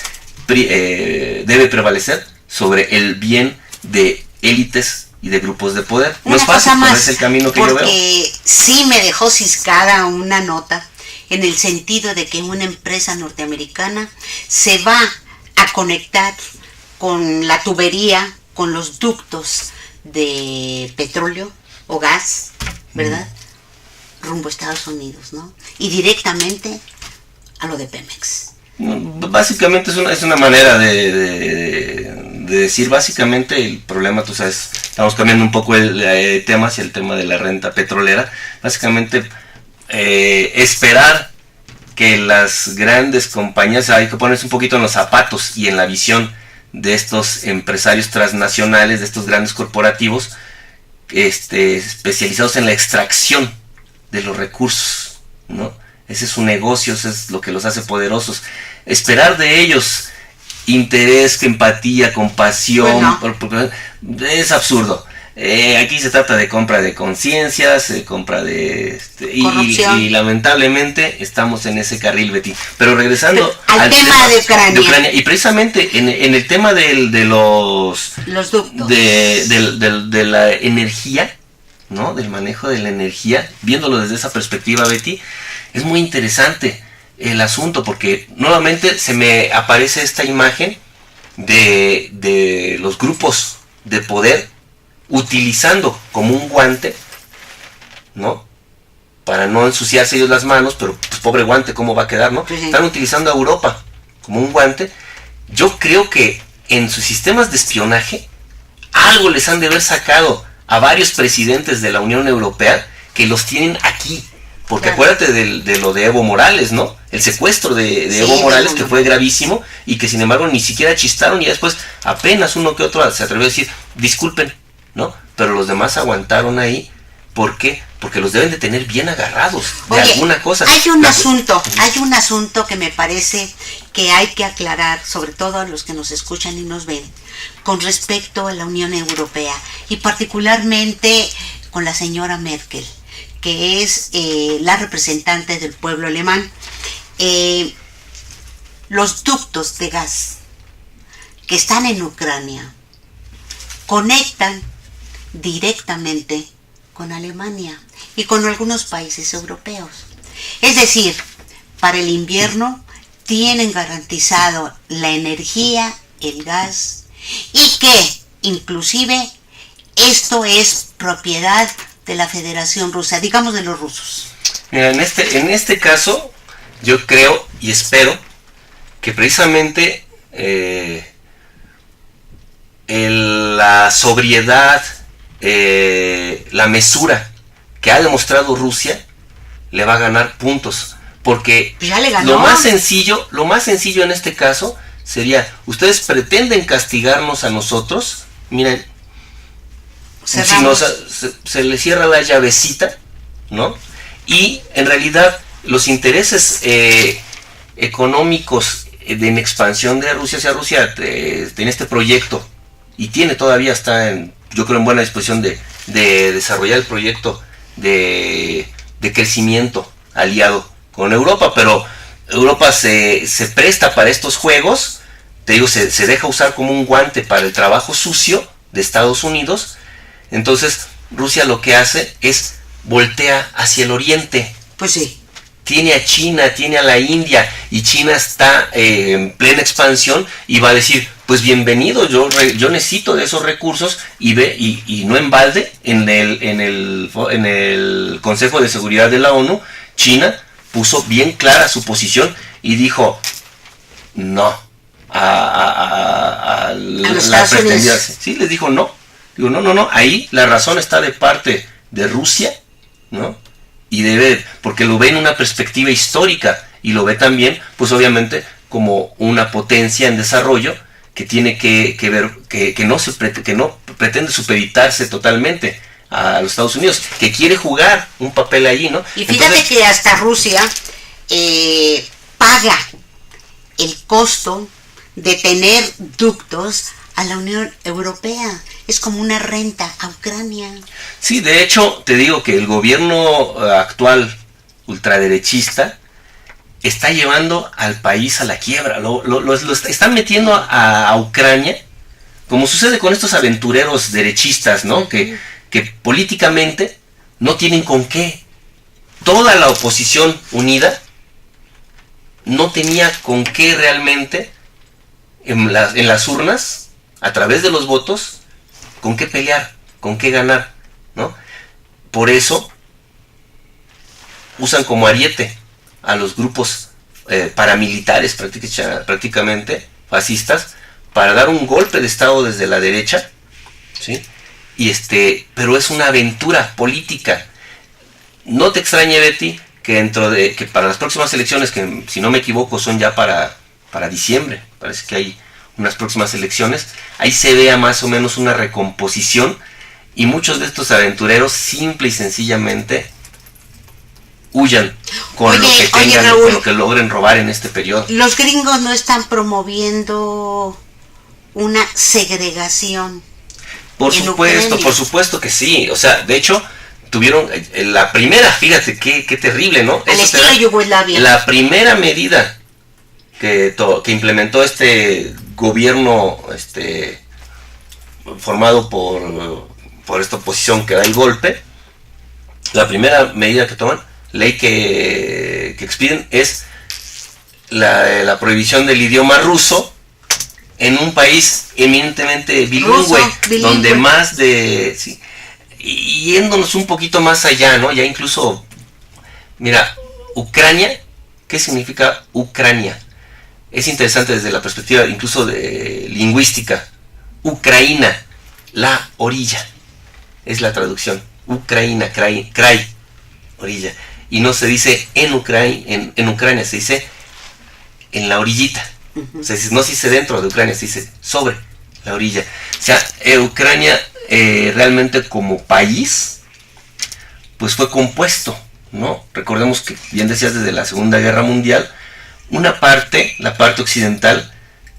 C: debe prevalecer sobre el bien de élites y de grupos de poder. No es fácil, pero es el camino que yo veo.
B: Porque sí me dejó ciscada una nota, en el sentido de que una empresa norteamericana se va a conectar con la tubería, con los ductos de petróleo o gas, ¿verdad? Rumbo a Estados Unidos, ¿no? Y directamente a lo de Pemex.
C: Básicamente es una manera de de decir básicamente el problema, tú sabes, estamos cambiando un poco el tema hacia el tema de la renta petrolera, básicamente esperar que las grandes compañías, hay que ponerse un poquito en los zapatos y en la visión de estos empresarios transnacionales, de estos grandes corporativos, especializados en la extracción de los recursos, ¿no? Ese es su negocio, eso es lo que los hace poderosos. Esperar de ellos interés, empatía, compasión, bueno, es absurdo. Aquí se trata de compra de conciencias, compra de y lamentablemente estamos en ese carril, Betty. Pero regresando
B: al tema de Ucrania,
C: y precisamente en el tema de los
B: ductos,
C: de la energía, ¿no? Del manejo de la energía, viéndolo desde esa perspectiva, Betty, es muy interesante el asunto, porque nuevamente se me aparece esta imagen de los grupos de poder utilizando como un guante, ¿no? Para no ensuciarse ellos las manos, pero pues pobre guante, ¿cómo va a quedar, no?
B: Sí.
C: Están utilizando a Europa como un guante. Yo creo que en sus sistemas de espionaje algo les han de haber sacado a varios presidentes de la Unión Europea que los tienen aquí. Porque acuérdate de lo de Evo Morales, ¿no? El secuestro de Evo Morales, que fue gravísimo y que sin embargo ni siquiera chistaron, y después apenas uno que otro se atrevió a decir, disculpen, ¿no? Pero los demás aguantaron ahí. ¿Por qué? Porque los deben de tener bien agarrados de alguna cosa.
B: Hay un asunto que me parece que hay que aclarar, sobre todo a los que nos escuchan y nos ven, con respecto a la Unión Europea y particularmente con la señora Merkel, que es la representante del pueblo alemán. Los ductos de gas que están en Ucrania conectan directamente con Alemania y con algunos países europeos. Es decir, para el invierno tienen garantizado la energía, el gas, y que inclusive esto es propiedad de la Federación Rusa, digamos de los rusos.
C: Mira, en este caso, yo creo y espero que precisamente la sobriedad, la mesura que ha demostrado Rusia le va a ganar puntos, porque
B: ya le ganó.
C: Lo más sencillo en este caso sería, ustedes pretenden castigarnos a nosotros, miren, si se le cierra la llavecita, ¿no? Y en realidad los intereses económicos en expansión de Rusia hacia Rusia en este proyecto, y todavía está yo creo en buena disposición de desarrollar el proyecto de crecimiento aliado con Europa, pero Europa se presta para estos juegos, te digo, se deja usar como un guante para el trabajo sucio de Estados Unidos. Entonces Rusia lo que hace es voltea hacia el oriente.
B: Pues sí.
C: Tiene a China, tiene a la India, y China está en plena expansión y va a decir, pues bienvenido, yo necesito de esos recursos, y no en balde, en el Consejo de Seguridad de la ONU, China puso bien clara su posición y dijo no a la pretendida. Sí, les dijo no. Digo, no, ahí la razón está de parte de Rusia, ¿no? Y porque lo ve en una perspectiva histórica, y lo ve también, pues obviamente, como una potencia en desarrollo que tiene que ver, que no pretende supeditarse totalmente a los Estados Unidos, que quiere jugar un papel allí, ¿no?
B: Y fíjate que hasta Rusia paga el costo de tener ductos a la Unión Europea. Es como una renta a Ucrania.
C: Sí, de hecho, te digo que el gobierno actual ultraderechista está llevando al país a la quiebra. Lo están metiendo a Ucrania, como sucede con estos aventureros derechistas, ¿no? Que políticamente no tienen con qué. Toda la oposición unida no tenía con qué realmente en las urnas, a través de los votos, con qué pelear, con qué ganar, ¿no? Por eso usan como ariete a los grupos paramilitares prácticamente fascistas, para dar un golpe de estado desde la derecha, ¿sí? Pero es una aventura política. No te extrañe, Betty, que para las próximas elecciones, que si no me equivoco son ya para diciembre, parece que hay unas próximas elecciones, ahí se vea más o menos una recomposición, y muchos de estos aventureros simple y sencillamente huyan con lo que tengan,
B: Raúl,
C: con lo que logren robar en este periodo.
B: Los gringos no están promoviendo una segregación.
C: Por supuesto que sí. O sea, de hecho, tuvieron la primera, fíjate, qué terrible, ¿no?
B: Al estilo Yugoslavia.
C: La primera medida que implementó este gobierno formado por esta oposición que da el golpe, la primera medida que toman, ley que expiden, es la prohibición del idioma ruso en un país eminentemente bilingüe, donde más de... Sí, y yéndonos un poquito más allá, ¿no? Ya incluso, mira, Ucrania, ¿qué significa Ucrania? Es interesante desde la perspectiva incluso de lingüística. Ucraina, la orilla, es la traducción. Ucraina, krai, orilla. Y no se dice en Ucrania, se dice en la orillita. O sea, no se dice dentro de Ucrania, se dice sobre la orilla. O sea, Ucrania realmente como país, pues fue compuesto, ¿no? Recordemos que, bien decías, desde la Segunda Guerra Mundial, una parte, la parte occidental,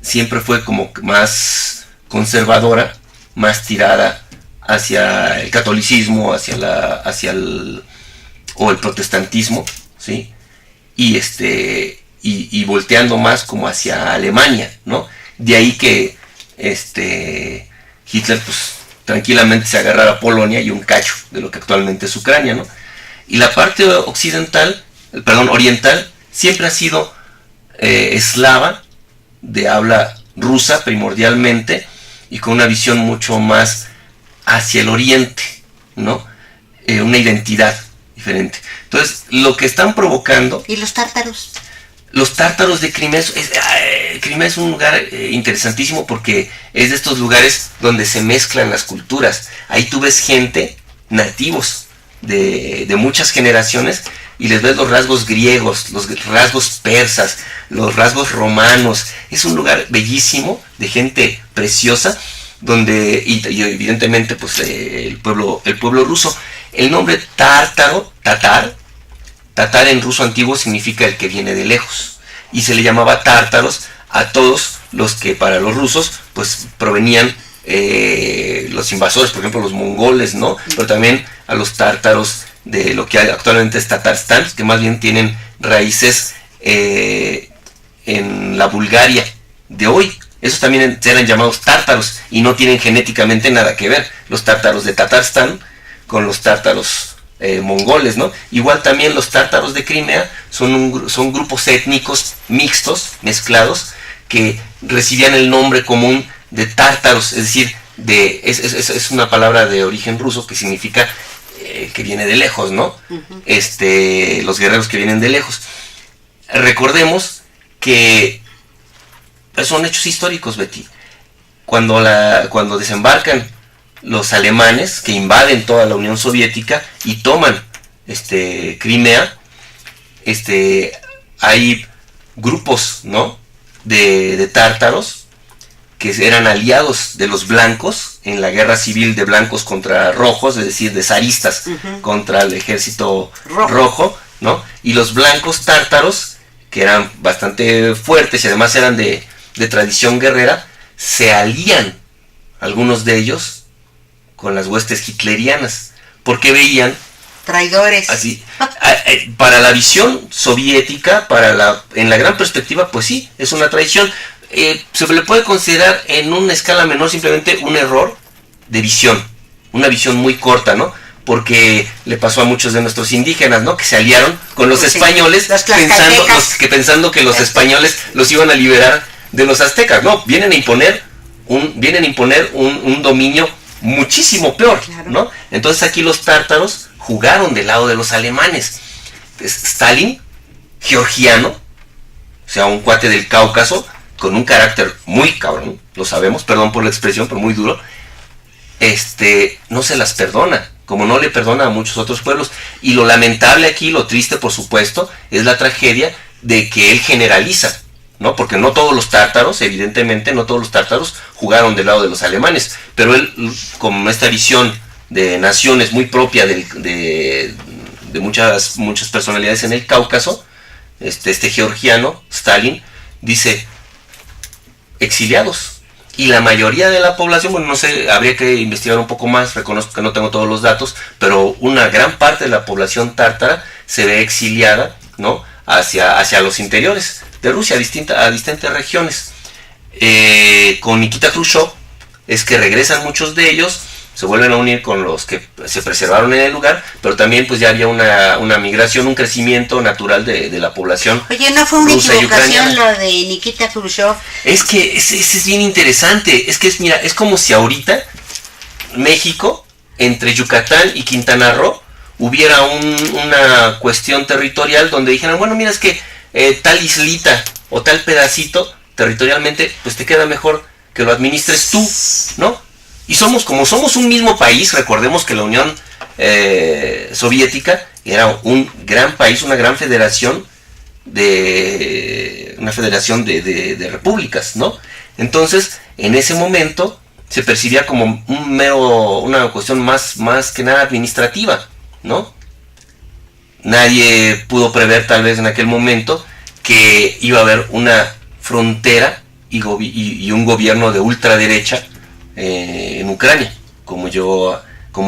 C: siempre fue como más conservadora, más tirada hacia el catolicismo, hacia el protestantismo, ¿sí? Y volteando más como hacia Alemania, ¿no? De ahí que Hitler, pues, tranquilamente se agarrara a Polonia y un cacho de lo que actualmente es Ucrania, ¿no? Y la parte oriental, siempre ha sido eslava, de habla rusa primordialmente, y con una visión mucho más hacia el oriente, ¿no? Una identidad diferente. Entonces, lo que están provocando...
B: ¿Y los tártaros?
C: Los tártaros de Crimea, Crimea es un lugar interesantísimo, porque es de estos lugares donde se mezclan las culturas. Ahí tú ves gente, nativos de muchas generaciones, y les ves los rasgos griegos, los rasgos persas, los rasgos romanos. Es un lugar bellísimo, de gente preciosa, donde, y evidentemente, pues el pueblo ruso. El nombre tatar en ruso antiguo significa el que viene de lejos, y se le llamaba tártaros a todos los que para los rusos pues provenían los invasores, por ejemplo los mongoles, ¿no? Pero también a los tártaros de lo que actualmente es Tatarstán, que más bien tienen raíces en la Bulgaria de hoy. Esos también eran llamados tártaros y no tienen genéticamente nada que ver los tártaros de Tatarstán con los tártaros mongoles, ¿no? Igual también los tártaros de Crimea son grupos étnicos mixtos, mezclados, que recibían el nombre común de tártaros, es decir, es una palabra de origen ruso que significa que viene de lejos, ¿no? Uh-huh. Los guerreros que vienen de lejos. Recordemos que son hechos históricos, Betty. Cuando desembarcan los alemanes, que invaden toda la Unión Soviética y toman Crimea, hay grupos, ¿no? de tártaros que eran aliados de los blancos en la guerra civil de blancos contra rojos, es decir, de zaristas uh-huh. contra el ejército rojo, ¿no? Y los blancos tártaros, que eran bastante fuertes y además eran de tradición guerrera, se alían, algunos de ellos, con las huestes hitlerianas, porque veían
B: traidores.
C: Así, para la visión soviética, en la gran perspectiva, pues sí, es una traición. Se le puede considerar en una escala menor simplemente un error de visión, una visión muy corta, ¿no? Porque le pasó a muchos de nuestros indígenas, ¿no? Que se aliaron con los españoles, pensando que los españoles los iban a liberar de los aztecas. No, vienen a imponer un dominio muchísimo peor, claro. ¿No? Entonces aquí los tártaros jugaron del lado de los alemanes. Stalin, georgiano, o sea, un cuate del Cáucaso, con un carácter muy cabrón, lo sabemos, perdón por la expresión, pero muy duro, no se las perdona, como no le perdona a muchos otros pueblos. Y lo lamentable aquí, lo triste por supuesto, es la tragedia de que él generaliza, ¿no? Porque no todos los tártaros, evidentemente, no todos los tártaros jugaron del lado de los alemanes, pero él, con esta visión de naciones muy propia de muchas personalidades en el Cáucaso, este georgiano, Stalin, dice exiliados. Y la mayoría de la población, bueno, no sé, habría que investigar un poco más, reconozco que no tengo todos los datos, pero una gran parte de la población tártara se ve exiliada, ¿no? hacia los interiores de Rusia, a distintas regiones. Con Nikita Khrushchev es que regresan muchos de ellos, se vuelven a unir con los que se preservaron en el lugar, pero también pues ya había una migración, un crecimiento natural de la población.
B: Oye, ¿no fue una
C: rusa y
B: equivocación
C: ucraniana.
B: lo de Nikita Khrushchev?
C: Es que es bien interesante, mira, es como si ahorita México, entre Yucatán y Quintana Roo, hubiera una cuestión territorial donde dijeran, bueno, mira, es que tal islita o tal pedacito territorialmente, pues te queda mejor que lo administres tú, ¿no? Y como somos un mismo país, recordemos que la Unión Soviética era un gran país, una gran federación de repúblicas, ¿no? Entonces, en ese momento se percibía como una cuestión más que nada administrativa, ¿no? Nadie pudo prever tal vez en aquel momento que iba a haber una frontera y un gobierno de ultraderecha en Ucrania, como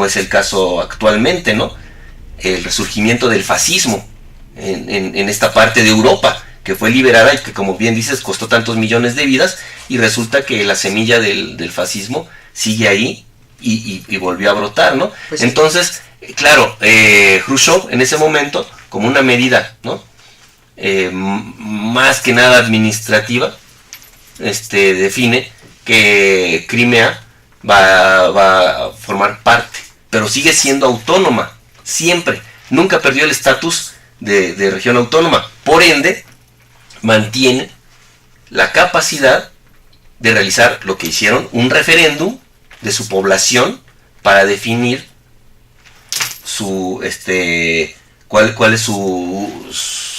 C: es el caso actualmente, ¿no? El resurgimiento del fascismo en esta parte de Europa, que fue liberada y que, como bien dices, costó tantos millones de vidas, y resulta que la semilla del fascismo sigue ahí y volvió a brotar, ¿no? Pues sí. Entonces, claro, Khrushchev en ese momento, como una medida, ¿no? Más que nada administrativa, define que Crimea va a formar parte, pero sigue siendo autónoma, siempre, nunca perdió el estatus de región autónoma, por ende, mantiene la capacidad de realizar lo que hicieron, un referéndum de su población para definir cuál es su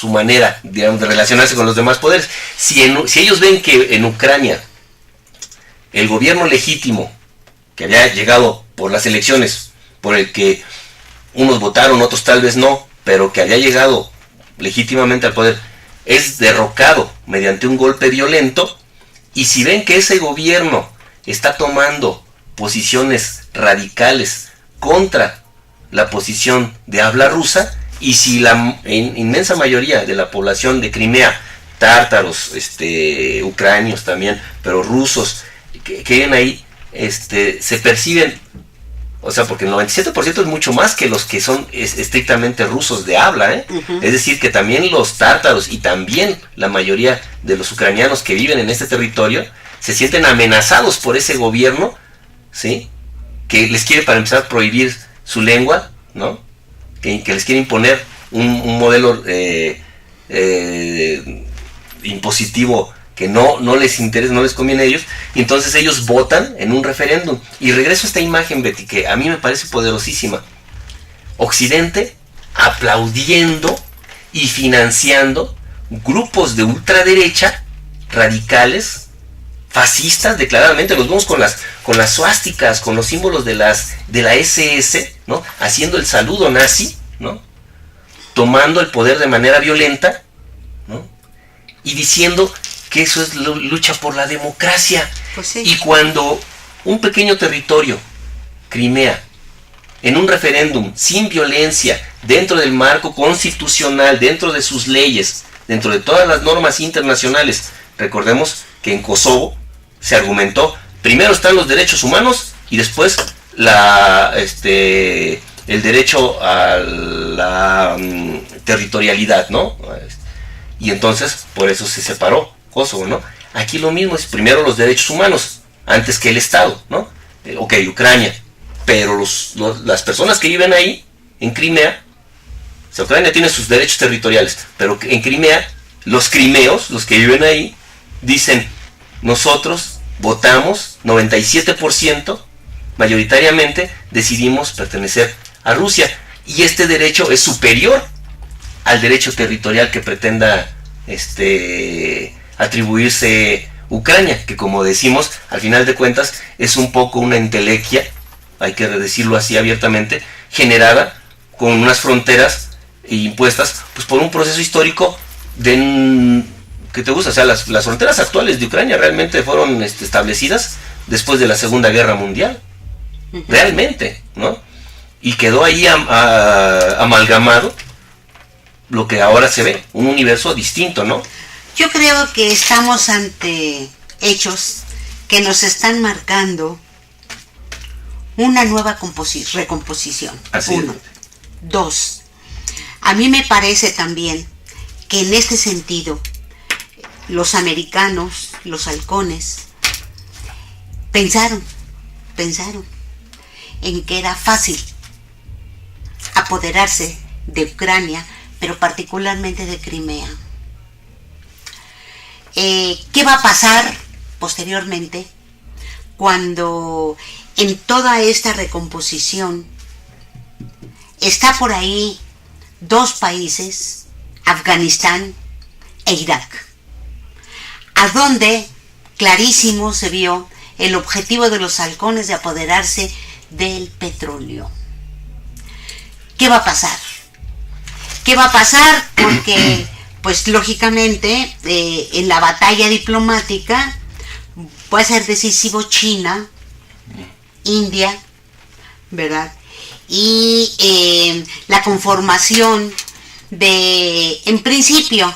C: manera, digamos, de relacionarse con los demás poderes. Si ellos ven que en Ucrania el gobierno legítimo que había llegado por las elecciones, por el que unos votaron, otros tal vez no, pero que había llegado legítimamente al poder, es derrocado mediante un golpe violento, y si ven que ese gobierno está tomando posiciones radicales contra la posición de habla rusa, y si la inmensa mayoría de la población de Crimea, tártaros, ucranios también, pero rusos, que viven ahí, se perciben, o sea, porque el 97% es mucho más que los que son estrictamente rusos de habla, uh-huh. Es decir, que también los tártaros y también la mayoría de los ucranianos que viven en este territorio se sienten amenazados por ese gobierno, ¿sí? Que les quiere, para empezar, prohibir su lengua, ¿no? Que les quiere imponer un modelo impositivo que no les interesa, no les conviene a ellos, y entonces ellos votan en un referéndum. Y regreso a esta imagen, Betty, que a mí me parece poderosísima. Occidente aplaudiendo y financiando grupos de ultraderecha, radicales, fascistas, declaradamente, los vemos con las suásticas, con los símbolos de la SS, ¿no? Haciendo el saludo nazi, ¿no? Tomando el poder de manera violenta, ¿no? Y diciendo que eso es lucha por la democracia.
B: Pues sí.
C: Y cuando un pequeño territorio, Crimea, en un referéndum sin violencia, dentro del marco constitucional, dentro de sus leyes, dentro de todas las normas internacionales, recordemos que en Kosovo se argumentó, primero están los derechos humanos y después el derecho a la territorialidad, ¿no? Y entonces por eso se separó Kosovo, ¿no? Aquí lo mismo, es primero los derechos humanos antes que el Estado, ¿no? Ok, Ucrania, pero las personas que viven ahí en Crimea, o sea, Ucrania tiene sus derechos territoriales, pero en Crimea los crimeos, los que viven ahí, dicen, nosotros votamos, 97%, mayoritariamente decidimos pertenecer a Rusia. Y este derecho es superior al derecho territorial que pretenda atribuirse Ucrania, que como decimos, al final de cuentas es un poco una entelequia, hay que decirlo así abiertamente, generada con unas fronteras impuestas pues por un proceso histórico de que te gusta, o sea, las fronteras actuales de Ucrania realmente fueron establecidas después de la Segunda Guerra Mundial, realmente, ¿no? Y quedó ahí amalgamado lo que ahora se ve, un universo distinto, ¿no?
B: Yo creo que estamos ante hechos que nos están marcando una nueva recomposición.
C: Así
B: Uno.
C: es.
B: Dos. A mí me parece también que en este sentido los americanos, los halcones, pensaron en que era fácil apoderarse de Ucrania, pero particularmente de Crimea. ¿Qué va a pasar posteriormente cuando en toda esta recomposición está por ahí dos países, Afganistán e Irak, a donde clarísimo se vio el objetivo de los halcones de apoderarse del petróleo? ¿Qué va a pasar? ¿Qué va a pasar? Porque pues lógicamente en la batalla diplomática puede ser decisivo China, India, ¿verdad? Y la conformación de, en principio,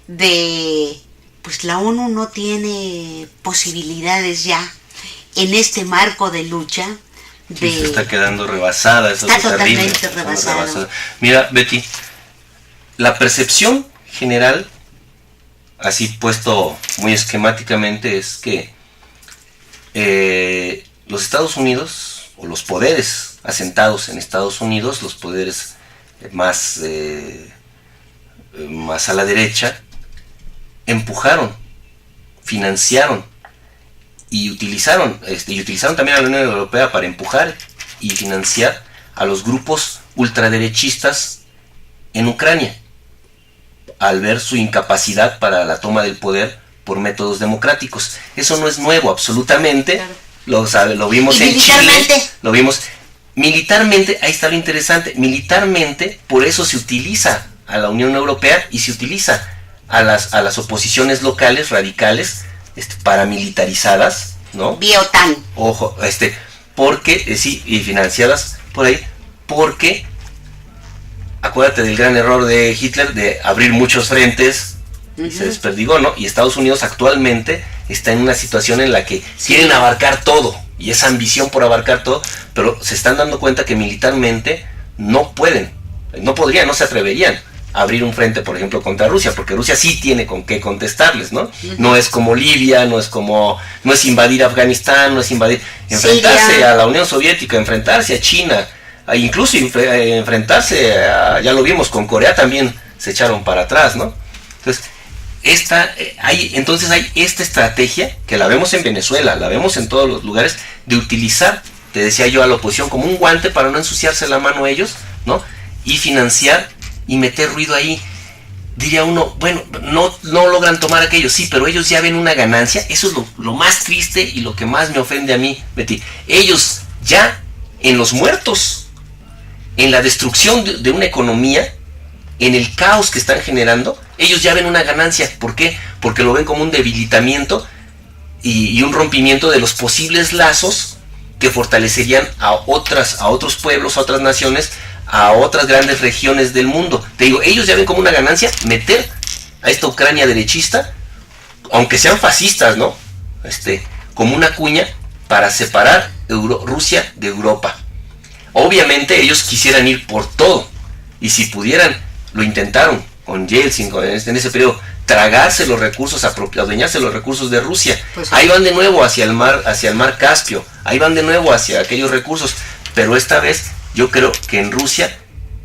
B: de, pues la ONU no tiene posibilidades ya en este marco de lucha.
C: Se está quedando rebasada, eso
B: está
C: es terrible,
B: totalmente rebasada.
C: Mira, Betty, la percepción general, así puesto muy esquemáticamente, es que los Estados Unidos, o los poderes asentados en Estados Unidos, los poderes más a la derecha, empujaron, financiaron y utilizaron también a la Unión Europea para empujar y financiar a los grupos ultraderechistas en Ucrania, al ver su incapacidad para la toma del poder por métodos democráticos. Eso no es nuevo, absolutamente. Claro. Lo vimos en Chile, lo vimos militarmente. Ahí está lo interesante. Militarmente, por eso se utiliza a la Unión Europea y se utiliza a las oposiciones locales radicales, paramilitarizadas, ¿no? Vía
B: OTAN.
C: Ojo, porque sí, y financiadas por ahí, porque acuérdate del gran error de Hitler de abrir muchos frentes y se desperdigó, ¿no? Y Estados Unidos actualmente está en una situación en la que quieren abarcar todo, y esa ambición por abarcar todo, pero se están dando cuenta que militarmente no pueden, no podrían, no se atreverían a abrir un frente, por ejemplo, contra Rusia, porque Rusia sí tiene con qué contestarles, ¿no? No es como Libia, no es invadir Afganistán, no es enfrentarse a la Unión Soviética, enfrentarse a China, incluso enfrentarse ya lo vimos con Corea, también se echaron para atrás, ¿no? Entonces hay esta estrategia que la vemos en Venezuela, la vemos en todos los lugares, de utilizar, te decía yo, a la oposición como un guante para no ensuciarse la mano ellos, ¿no? Y financiar y meter ruido ahí. Diría uno, bueno, no logran tomar aquello, sí, pero ellos ya ven una ganancia. Eso es lo más triste y lo que más me ofende a mí, Betty. Ellos ya en los muertos, en la destrucción de una economía, en el caos que están generando, ellos ya ven una ganancia. ¿Por qué? Porque lo ven como un debilitamiento y un rompimiento de los posibles lazos que fortalecerían a otros pueblos, a otras naciones, a otras grandes regiones del mundo. Te digo, ellos ya ven como una ganancia meter a esta Ucrania derechista, aunque sean fascistas, ¿no? Como una cuña para separar Rusia de Europa. Obviamente ellos quisieran ir por todo, y si pudieran, lo intentaron con Yeltsin, en ese periodo, tragarse los recursos, adueñarse los recursos de Rusia. Pues sí. Ahí van de nuevo hacia el mar Caspio, ahí van de nuevo hacia aquellos recursos, pero esta vez yo creo que en Rusia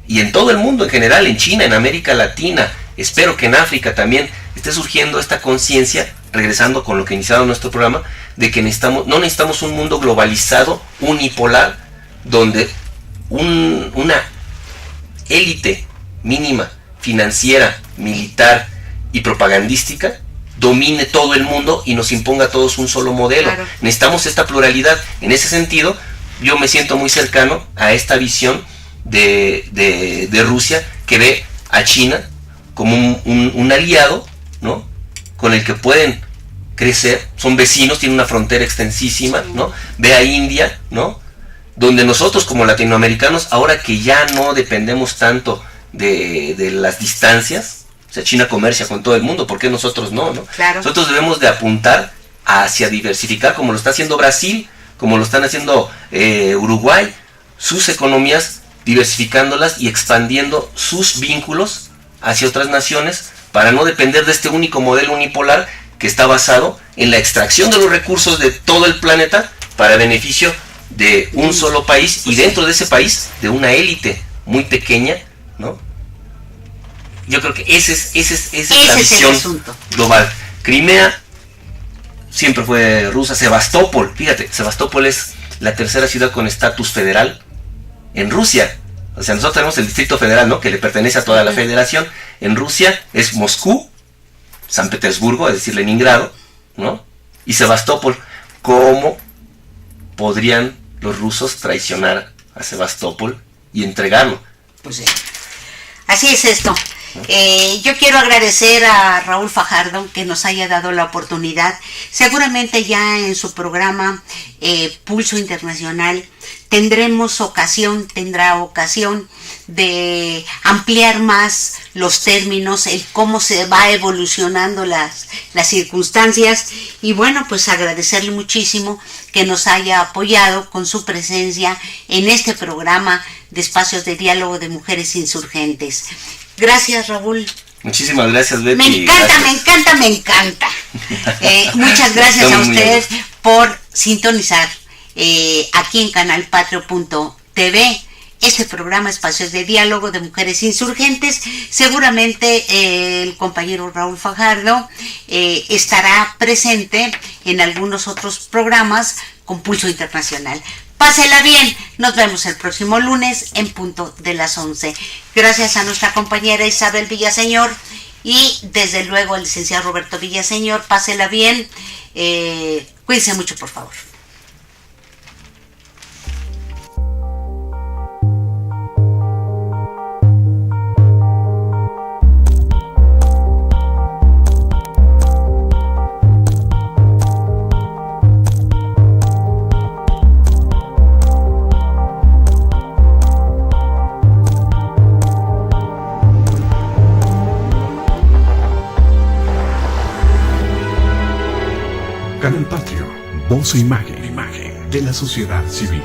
C: y en todo el mundo en general, en China, en América Latina, espero que en África también esté surgiendo esta conciencia regresando con lo que iniciaba nuestro programa, de que no necesitamos un mundo globalizado, unipolar, donde una élite mínima, financiera, militar y propagandística domine todo el mundo y nos imponga a todos un solo modelo. Claro. Necesitamos esta pluralidad. En ese sentido, yo me siento muy cercano a esta visión de Rusia, que ve a China como un aliado, ¿no?, con el que pueden crecer. Son vecinos, tienen una frontera extensísima, ¿no? Ve a India, ¿no?, donde nosotros como latinoamericanos, ahora que ya no dependemos tanto de las distancias, o sea, China comercia con todo el mundo, ¿por qué nosotros no?
B: Claro.
C: Nosotros debemos de apuntar hacia diversificar, como lo está haciendo Brasil, como lo están haciendo Uruguay, sus economías, diversificándolas y expandiendo sus vínculos hacia otras naciones, para no depender de este único modelo unipolar que está basado en la extracción de los recursos de todo el planeta para beneficio de un solo país, y dentro de ese país de una élite muy pequeña, ¿no? Yo creo que esa es la visión global. Crimea siempre fue rusa. Sebastopol, fíjate, Sebastopol es la tercera ciudad con estatus federal en Rusia. O sea, nosotros tenemos el Distrito Federal, ¿no?, que le pertenece a toda la federación. En Rusia es Moscú, San Petersburgo, es decir, Leningrado, ¿no?, y Sebastopol. ¿Cómo podrían los rusos traicionar a Sebastopol y entregarlo?
B: Pues sí. Así es esto. Yo quiero agradecer a Raúl Fajardo que nos haya dado la oportunidad. Seguramente ya en su programa Pulso Internacional tendrá ocasión de ampliar más los términos, el cómo se va evolucionando las circunstancias, y bueno, pues agradecerle muchísimo que nos haya apoyado con su presencia en este programa de Espacios de Diálogo de Mujeres Insurgentes. Gracias, Raúl.
C: Muchísimas gracias, Betty.
B: Me encanta. Muchas gracias a ustedes por sintonizar aquí en canalpatrio.tv este programa Espacios de Diálogo de Mujeres Insurgentes. Seguramente el compañero Raúl Fajardo estará presente en algunos otros programas con Pulso Internacional. Pásela bien, nos vemos el próximo lunes en punto de las 11. Gracias a nuestra compañera Isabel Villaseñor y desde luego al licenciado Roberto Villaseñor. Pásela bien, cuídense mucho, por favor.
A: Canal Patrio, voz e imagen de la sociedad civil.